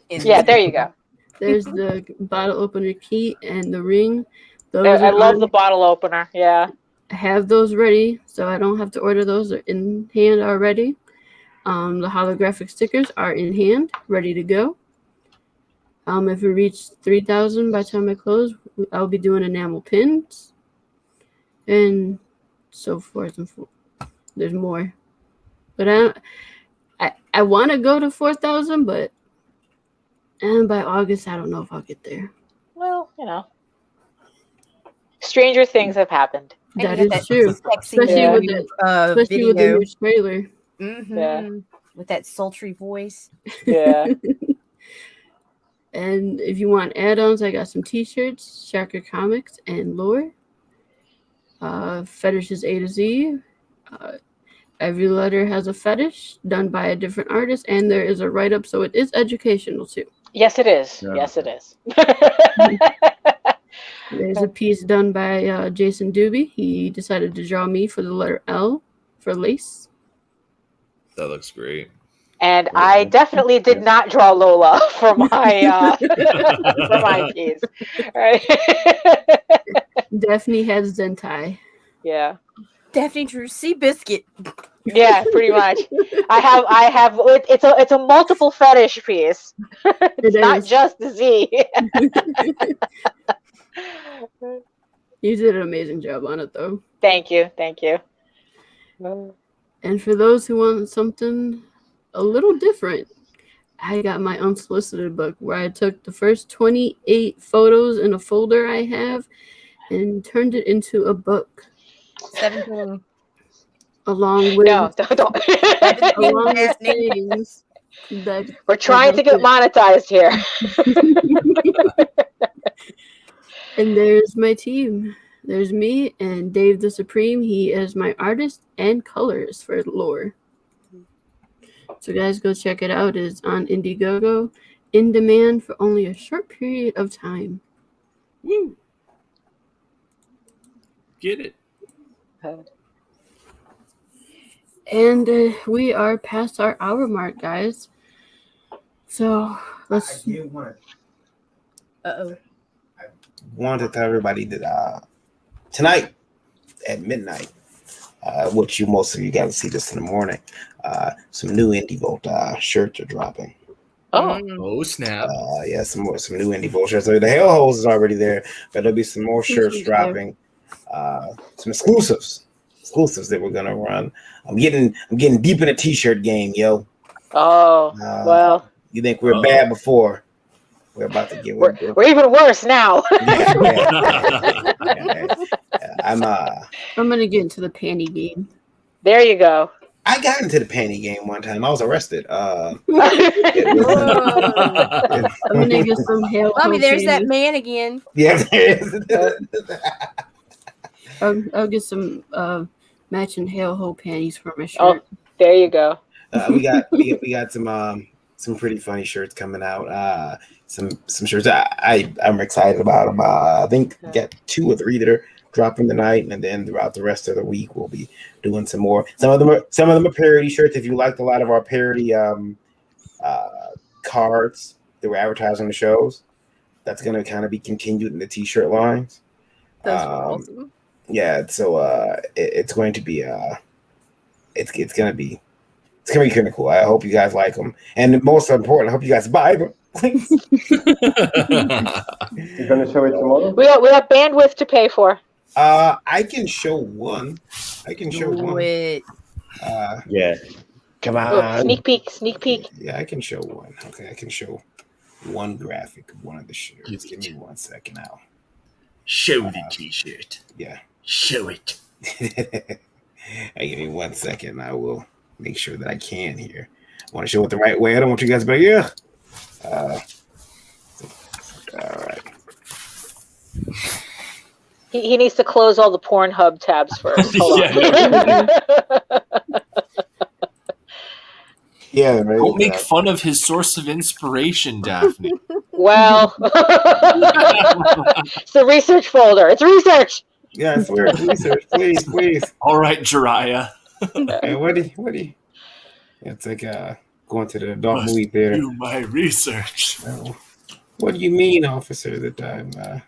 [SPEAKER 1] it.
[SPEAKER 10] Yeah, there you go.
[SPEAKER 2] There's the bottle opener key and the ring.
[SPEAKER 10] I love the bottle opener. Yeah,
[SPEAKER 2] I have those ready, so I don't have to order those. They're in hand already. The holographic stickers are in hand, ready to go. If we reach 3,000 by the time I close, I'll be doing enamel pins and so forth and forth. There's more, but I want to go to 4,000, but by August I don't know if I'll get there.
[SPEAKER 10] Well, stranger things have happened.
[SPEAKER 2] That is true, especially with the new trailer.
[SPEAKER 8] Mm-hmm.
[SPEAKER 10] Yeah.
[SPEAKER 8] With that sultry voice.
[SPEAKER 10] Yeah.
[SPEAKER 2] And if you want add-ons, I got some t-shirts, Shacker Comics, and Lore. Fetishes A to Z. Every letter has a fetish done by a different artist, and there is a write-up, so it is educational too.
[SPEAKER 10] Yes, it is. Yeah. Yes, it is.
[SPEAKER 2] There's a piece done by Jason Doobie. He decided to draw me for the letter L for lace.
[SPEAKER 4] That looks great.
[SPEAKER 10] And I definitely did not draw Lola for my for my piece. Right.
[SPEAKER 2] Daphne has Zentai.
[SPEAKER 10] Yeah.
[SPEAKER 8] Daphne drew Seabiscuit.
[SPEAKER 10] Yeah, pretty much. I have. It's a multiple fetish piece. It's not just the Z.
[SPEAKER 2] You did an amazing job on it, though.
[SPEAKER 10] Thank you.
[SPEAKER 2] And for those who want something a little different, I got my unsolicited book where I took the first 28 photos in a folder I have and turned it into a book.
[SPEAKER 8] 17.
[SPEAKER 2] Along with
[SPEAKER 10] don't.
[SPEAKER 2] Along with things that
[SPEAKER 10] we're trying to get monetized here.
[SPEAKER 2] And there's my team. There's me and Dave the Supreme. He is my artist and colors for Lore. So guys, go check it out. It's on Indiegogo, in demand for only a short period of time.
[SPEAKER 4] Woo! Get it.
[SPEAKER 2] And we are past our hour mark, guys. So let's.
[SPEAKER 8] Uh-oh.
[SPEAKER 1] I wanted to tell everybody that tonight at midnight, which most of you guys see this in the morning, some new Indie Volt shirts are dropping.
[SPEAKER 4] Oh snap!
[SPEAKER 1] Yeah, some new Indie Volt shirts. So the Hellholes is already there, but there'll be some more shirts dropping. Some exclusives that we're gonna run. I'm getting deep in the t-shirt game, yo.
[SPEAKER 10] Oh, well.
[SPEAKER 1] You think we're bad before? We're about to get.
[SPEAKER 10] We're even worse now.
[SPEAKER 1] I'm
[SPEAKER 2] gonna get into the panty game.
[SPEAKER 10] There you go.
[SPEAKER 1] I got into the panty game one time. I was arrested.
[SPEAKER 2] I'm gonna get some hail.
[SPEAKER 8] Mommy, there's that man again.
[SPEAKER 1] Yeah, there is.
[SPEAKER 2] I'll get some matching hail hole panties for my shirt.
[SPEAKER 10] Oh, there you go.
[SPEAKER 1] We got some some pretty funny shirts coming out. Some shirts I'm excited about them. I think we got 2 or 3 that are dropping tonight, and then throughout the rest of the week we'll be doing some more. Some of them are parody shirts. If you liked a lot of our parody cards that were advertising the shows, that's going to kind of be continued in the t-shirt lines.
[SPEAKER 8] Those were awesome.
[SPEAKER 1] Yeah, so it's going to be it's going to be kind of cool. I hope you guys like them, and most important, I hope you guys buy them. Please.
[SPEAKER 3] You're gonna show it tomorrow?
[SPEAKER 10] We got bandwidth to pay for.
[SPEAKER 1] I can show one.
[SPEAKER 8] It.
[SPEAKER 3] Yeah. Come on.
[SPEAKER 10] Sneak peek.
[SPEAKER 1] Yeah, I can show one. Okay, I can show one graphic of one of the shirts. Give me 1 second now.
[SPEAKER 4] Show the t-shirt.
[SPEAKER 1] Yeah.
[SPEAKER 4] Show it.
[SPEAKER 1] Give me 1 second. I will make sure that I can here. I want to show it the right way. I don't want you guys to be like, yeah. All right.
[SPEAKER 10] He needs to close all the Pornhub tabs first. Hold on.
[SPEAKER 1] Yeah,
[SPEAKER 4] don't make fun of his source of inspiration, Daphne.
[SPEAKER 10] Well, it's the research folder. It's research.
[SPEAKER 1] Yeah, I swear it's research. Please.
[SPEAKER 4] All right, Jiraiya.
[SPEAKER 1] Hey, what do you? It's like going to the adult movie theater.
[SPEAKER 4] Do my research.
[SPEAKER 1] What do you mean, officer? That I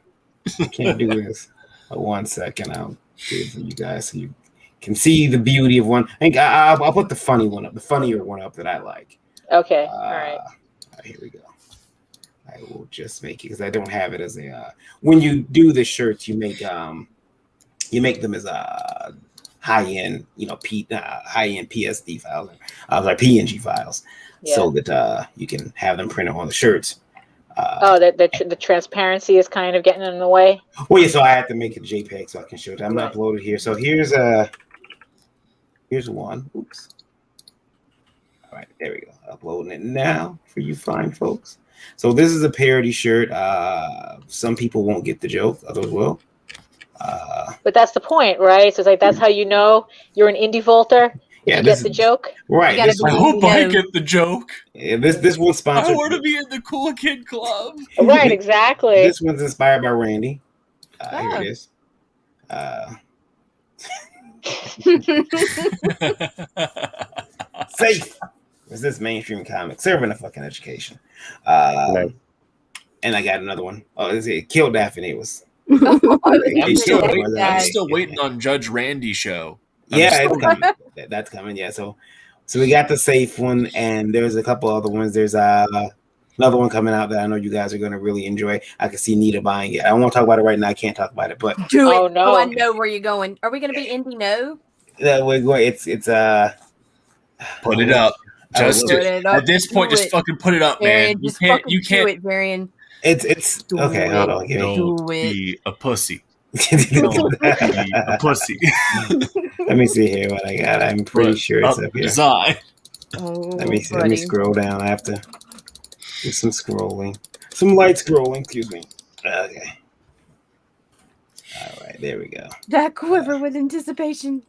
[SPEAKER 1] can't do this. 1 second, I'll do it for you guys so you can see the beauty of one. I think I'll put the funny one up, the funnier one up that I like.
[SPEAKER 10] Okay, all right.
[SPEAKER 1] Here we go. I will just make it because I don't have it as a. When you do the shirts, you make them as high end, high end PSD files, like PNG files, so that you can have them printed on the shirts.
[SPEAKER 10] The transparency is kind of getting in the way.
[SPEAKER 1] Well, yeah, so I have to make it JPEG so I can show it. I'm not uploaded here. So here's one. Oops. All right, there we go. Uploading it now for you fine folks. So this is a parody shirt. Some people won't get the joke, others will.
[SPEAKER 10] But that's the point, right? So it's like that's how you know you're an indie vaulter.
[SPEAKER 1] Yeah,
[SPEAKER 10] you get the joke.
[SPEAKER 1] Right.
[SPEAKER 4] I hope I get the joke.
[SPEAKER 1] Yeah, this one's sponsored.
[SPEAKER 4] I want to be in the cool kid club.
[SPEAKER 10] Right, exactly.
[SPEAKER 1] This one's inspired by Randy. Here it is. Safe. Is this mainstream comic serving a fucking education? And I got another one. Oh, is it Kill Daphne? It was.
[SPEAKER 4] I'm still waiting on Judge Randy show.
[SPEAKER 1] It's coming. That's coming. Yeah. So we got the safe one, and there's a couple other ones. There's another one coming out that I know you guys are going to really enjoy. I can see Nita buying it. I don't want to talk about it right now. I can't talk about it, but
[SPEAKER 8] do it.
[SPEAKER 10] Oh no!
[SPEAKER 8] Oh, I know where you're going. Are we going to be indie? No.
[SPEAKER 1] We're going. It's
[SPEAKER 4] put it up. Just at this point, just fucking put it up, man. You can't.
[SPEAKER 8] Do it, Varian.
[SPEAKER 1] It's okay. Hold on.
[SPEAKER 4] Don't be a pussy. Don't be a pussy.
[SPEAKER 1] Let me see here what I got. I'm pretty sure it's up here.
[SPEAKER 4] Design.
[SPEAKER 1] Let me see. Let me scroll down. I have to do some scrolling. Some light scrolling. Excuse me. Okay. All right. There we go.
[SPEAKER 8] That quiver with anticipation.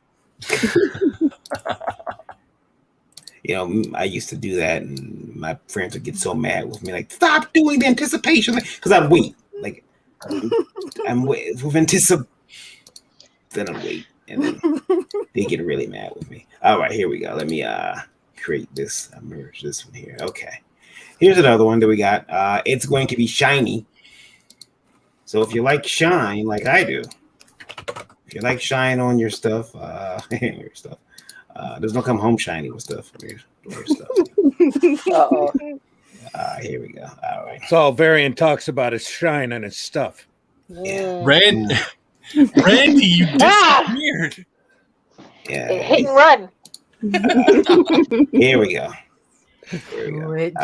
[SPEAKER 1] I used to do that, and my friends would get so mad with me, like, "Stop doing the anticipation," because I'd wait, like, I'm wait with anticipation, then I wait, and then they get really mad with me. All right, here we go. Let me create this. I merge this one here. Okay, here's another one that we got. It's going to be shiny. So if you like shine, like I do, if you like shine on your stuff, there's no come home shiny with stuff. Weird stuff. Here we go. All right.
[SPEAKER 12] So Varian talks about his shine on his stuff.
[SPEAKER 1] Yeah.
[SPEAKER 4] Randy, you disappeared.
[SPEAKER 1] Yeah.
[SPEAKER 10] Hit and run.
[SPEAKER 1] Here we go.
[SPEAKER 8] Do it.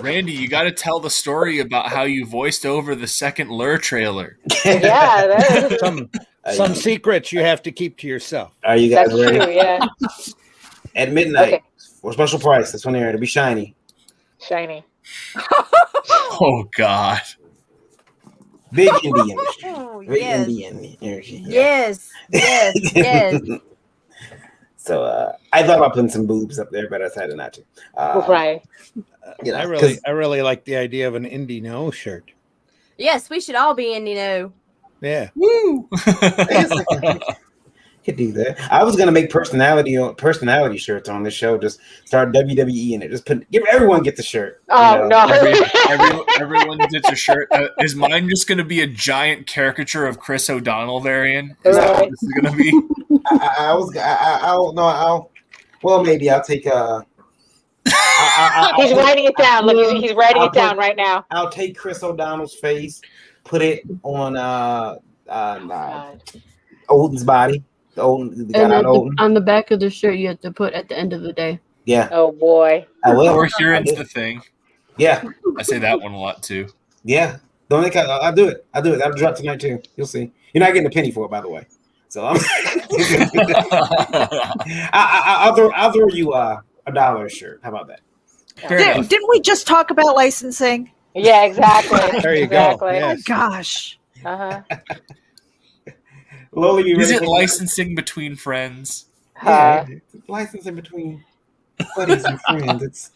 [SPEAKER 4] Randy, you got to tell the story about how you voiced over the second Lure trailer.
[SPEAKER 10] Yeah.
[SPEAKER 12] Some secrets you have to keep to yourself.
[SPEAKER 1] Are you guys ready?
[SPEAKER 10] True, yeah.
[SPEAKER 1] At midnight, for a special price, this one here, it'll be shiny.
[SPEAKER 10] Shiny.
[SPEAKER 4] Oh, God.
[SPEAKER 1] Big indie industry.
[SPEAKER 8] Oh,
[SPEAKER 1] Big
[SPEAKER 8] yes.
[SPEAKER 1] indie energy.
[SPEAKER 8] Yeah. Yes.
[SPEAKER 1] So I thought about putting some boobs up there, but I decided not to.
[SPEAKER 10] Right.
[SPEAKER 1] You know,
[SPEAKER 12] I really like the idea of an Indie No shirt.
[SPEAKER 8] Yes, we should all be in,
[SPEAKER 12] Yeah.
[SPEAKER 4] Woo!
[SPEAKER 1] could do that. I was gonna make personality shirts on this show. Just start WWE in it. Just give everyone gets a shirt.
[SPEAKER 10] Oh no!
[SPEAKER 4] Everyone gets a shirt. Is mine just gonna be a giant caricature of Chris O'Donnell variant? Is that what this is gonna be?
[SPEAKER 1] Well, maybe I'll take
[SPEAKER 10] He's writing it down. Look, he's writing it down right now.
[SPEAKER 1] I'll take Chris O'Donnell's face, put it on Odin's body. On
[SPEAKER 2] the back of the shirt, you have to put "at the end of the day."
[SPEAKER 1] Yeah.
[SPEAKER 10] Oh boy.
[SPEAKER 1] I will.
[SPEAKER 4] Or here's the thing.
[SPEAKER 1] Yeah.
[SPEAKER 4] I say that one a lot too.
[SPEAKER 1] Yeah. Don't think I'll do it. I'll do it. That'll drop tonight too. You'll see. You're not getting a penny for it, by the way. So I'll throw you $1 a shirt. How about that?
[SPEAKER 5] Didn't we just talk about licensing?
[SPEAKER 10] Yeah, exactly.
[SPEAKER 12] There you
[SPEAKER 10] exactly.
[SPEAKER 12] go. Yes.
[SPEAKER 5] Oh my gosh.
[SPEAKER 1] Loli,
[SPEAKER 4] is it licensing between friends?
[SPEAKER 1] Yeah, licensing between buddies and friends.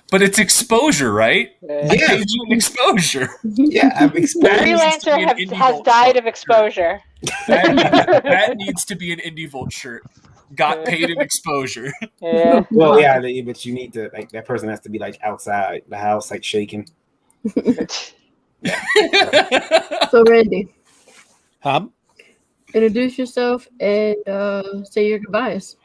[SPEAKER 4] But it's exposure, right?
[SPEAKER 1] Yeah,
[SPEAKER 4] you exposure.
[SPEAKER 1] Yeah, I've exposed.
[SPEAKER 10] Freelancer has died of exposure.
[SPEAKER 4] That needs to be an Indie Volt shirt. Got paid in exposure.
[SPEAKER 10] Yeah.
[SPEAKER 1] Well, yeah, but you need to that person has to be outside the house, shaking.
[SPEAKER 2] So Randy,
[SPEAKER 12] introduce
[SPEAKER 2] yourself and say your goodbyes.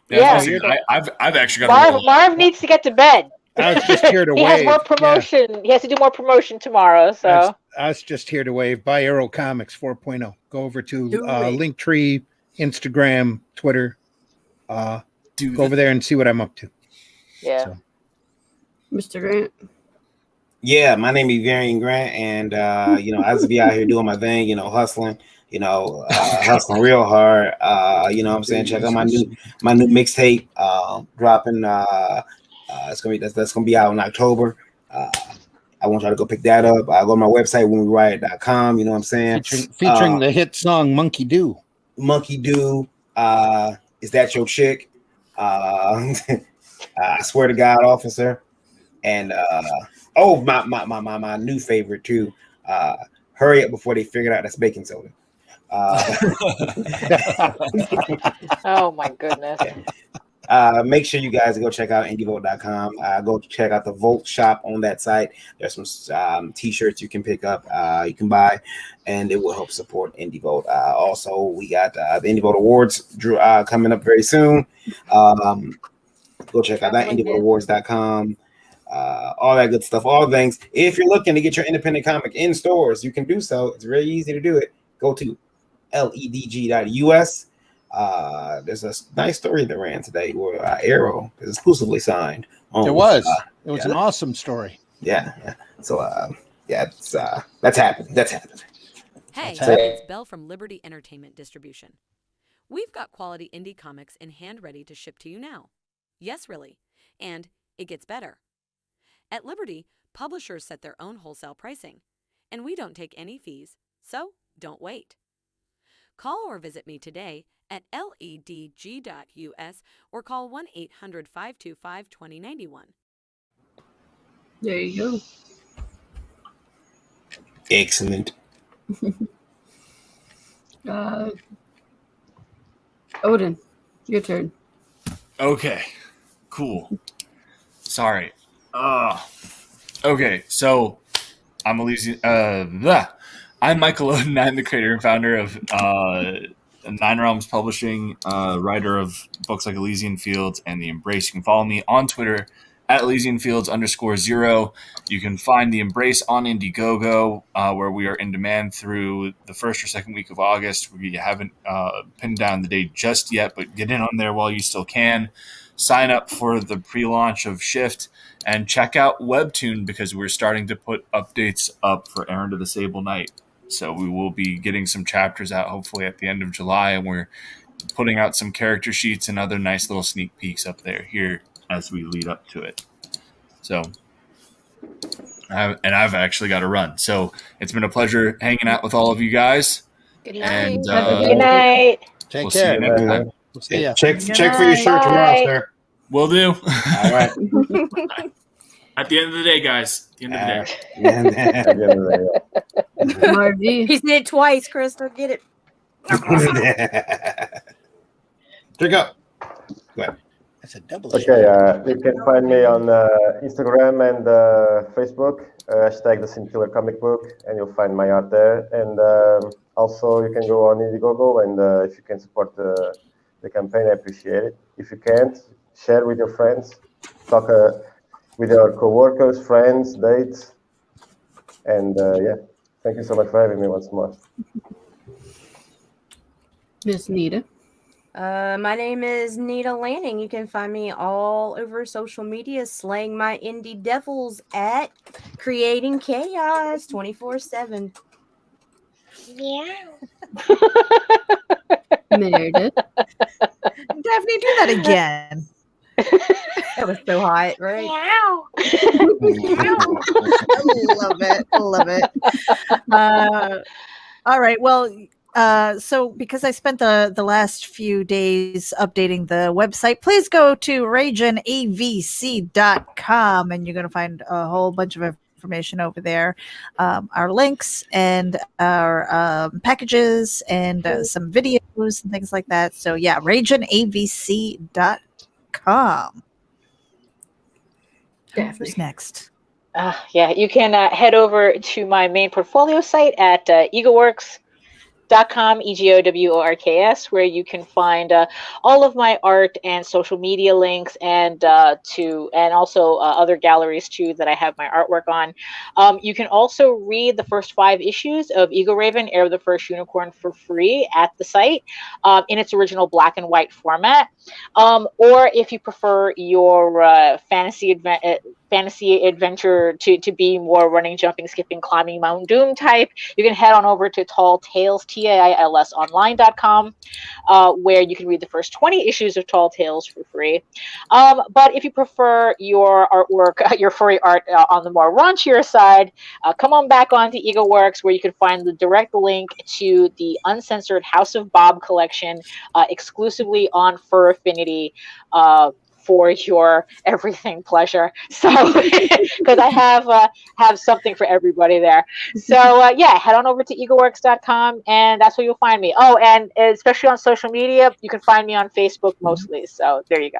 [SPEAKER 10] Yeah.
[SPEAKER 4] I've actually got.
[SPEAKER 10] Marv needs to get to bed.
[SPEAKER 12] I was just here to
[SPEAKER 10] he
[SPEAKER 12] wave.
[SPEAKER 10] has more promotion. Yeah. He has to do more promotion tomorrow. So
[SPEAKER 12] I was just here to wave. Buy Arrow Comics 4.0. Go over to Linktree, Instagram, Twitter. Go over there and see what I'm up to.
[SPEAKER 10] Yeah.
[SPEAKER 12] So.
[SPEAKER 2] Mr. Grant.
[SPEAKER 1] Yeah, my name is Varian Grant, and I just be out here doing my thing, hustling, hustling real hard. You know what I'm saying? Check out my new mixtape dropping. That's gonna be out in October. I want y'all to go pick that up. Go to my website whenweriot.com, you know what I'm saying?
[SPEAKER 12] Featuring the hit song Monkey Do.
[SPEAKER 1] Monkey Do. Is that your chick? I swear to God, officer. And my new favorite too. Hurry up before they figure out that's baking soda.
[SPEAKER 10] Oh my goodness.
[SPEAKER 1] Make sure you guys go check out indievolt.com. Go check out the Volt shop on that site. There's some t-shirts you can pick up, you can buy, and it will help support Indie Volt. Also, we got the Indie Volt Awards coming up very soon. Go check out that indievoltawards.com. All that good stuff, all things. If you're looking to get your independent comic in stores, you can do so. It's very easy to do it. Go to ledg.us. There's a nice story that ran today where Arrow is exclusively signed.
[SPEAKER 12] It was an awesome story.
[SPEAKER 1] Yeah. So that's happening.
[SPEAKER 13] Hey, it's Belle from Liberty Entertainment Distribution. We've got quality indie comics in hand ready to ship to you now. Yes, really. And it gets better. At Liberty, publishers set their own wholesale pricing, and we don't take any fees, so don't wait. Call or visit me today at ledg.us or call 1-800-525-2091.
[SPEAKER 2] There you go.
[SPEAKER 1] Excellent.
[SPEAKER 2] Odin, your turn.
[SPEAKER 4] Okay, cool. Sorry. Okay, so I'm Michael Odin. I'm the creator and founder of Nine Realms Publishing, writer of books like Elysian Fields and The Embrace. You can follow me on Twitter at ElysianFields_0. You can find The Embrace on Indiegogo, where we are in demand through the first or second week of August. We haven't pinned down the date just yet, but get in on there while you still can. Sign up for the pre-launch of Shift and check out Webtoon because we're starting to put updates up for Errand of the Sable Knight. So we will be getting some chapters out hopefully at the end of July, and we're putting out some character sheets and other nice little sneak peeks up there here as we lead up to it. So, I've actually got to run. So it's been a pleasure hanging out with all of you guys.
[SPEAKER 8] Good night.
[SPEAKER 4] And,
[SPEAKER 10] Good night.
[SPEAKER 12] Take
[SPEAKER 4] we'll
[SPEAKER 12] care.
[SPEAKER 4] see you next time.
[SPEAKER 12] We'll see ya.
[SPEAKER 1] Check for your shirt tomorrow, sir.
[SPEAKER 4] Will do.
[SPEAKER 1] All right.
[SPEAKER 4] At the end of the day, guys. At the end of the day.
[SPEAKER 3] At the end of the day,
[SPEAKER 2] Marvy.
[SPEAKER 8] He said it twice, Crystal. Get it.
[SPEAKER 1] Drink up. Go ahead.
[SPEAKER 12] That's a double.
[SPEAKER 3] Okay, you can find me on Instagram and Facebook. Hashtag the Sin Killer Comic Book, and you'll find my art there. And also, you can go on Indiegogo, and if you can support the campaign, I appreciate it. If you can't, share with your friends, talk with your coworkers, friends, dates, and yeah. Thank you so much for having me once more.
[SPEAKER 2] Miss Nita.
[SPEAKER 8] My name is Nita Lanning. You can find me all over social media, slaying my indie devils at Creating Chaos 24/7.
[SPEAKER 10] Yeah.
[SPEAKER 2] Meredith.
[SPEAKER 5] Daphne, do that again.
[SPEAKER 8] That was so hot, right?
[SPEAKER 10] Meow.
[SPEAKER 5] Love it. All right. Well, so because I spent the last few days updating the website, please go to rageonavc.com and you're going to find a whole bunch of information over there, our links and our packages and some videos and things like that. So yeah, rageonavc.com. Who's next?
[SPEAKER 10] Yeah, you can head over to my main portfolio site at egoworks.com, EGOWORKS, where you can find all of my art and social media links, and also other galleries too that I have my artwork on. You can also read the first 5 issues of Ego Raven, Heir of the First Unicorn, for free at the site in its original black and white format. Or if you prefer your fantasy adventure to be more running, jumping, skipping, climbing Mount Doom type, you can head on over to Tall Tales, TAILS online.com, where you can read the first 20 issues of Tall Tales for free. But if you prefer your artwork, your furry art on the more raunchier side, come on back onto EgoWorks, where you can find the direct link to the uncensored House of Bob collection, exclusively on Fur Affinity, for your everything pleasure. So, because I have something for everybody there. So yeah, head on over to egoworks.com, and that's where you'll find me. Oh, and especially on social media, you can find me on Facebook mostly. So there you go.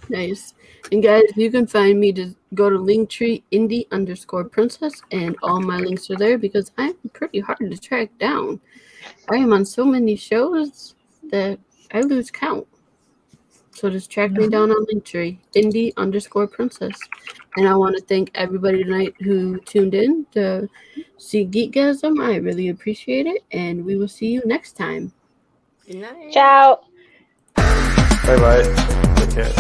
[SPEAKER 2] Nice. And guys, you can find me to go to Linktree indie_princess, and all my links are there because I'm pretty hard to track down. I am on so many shows that I lose count. So just track me down on Linktree, indie_princess. And I want to thank everybody tonight who tuned in to see GeekGasm. I really appreciate it, and we will see you next time.
[SPEAKER 8] Good night.
[SPEAKER 10] Ciao.
[SPEAKER 3] Bye-bye. Take care.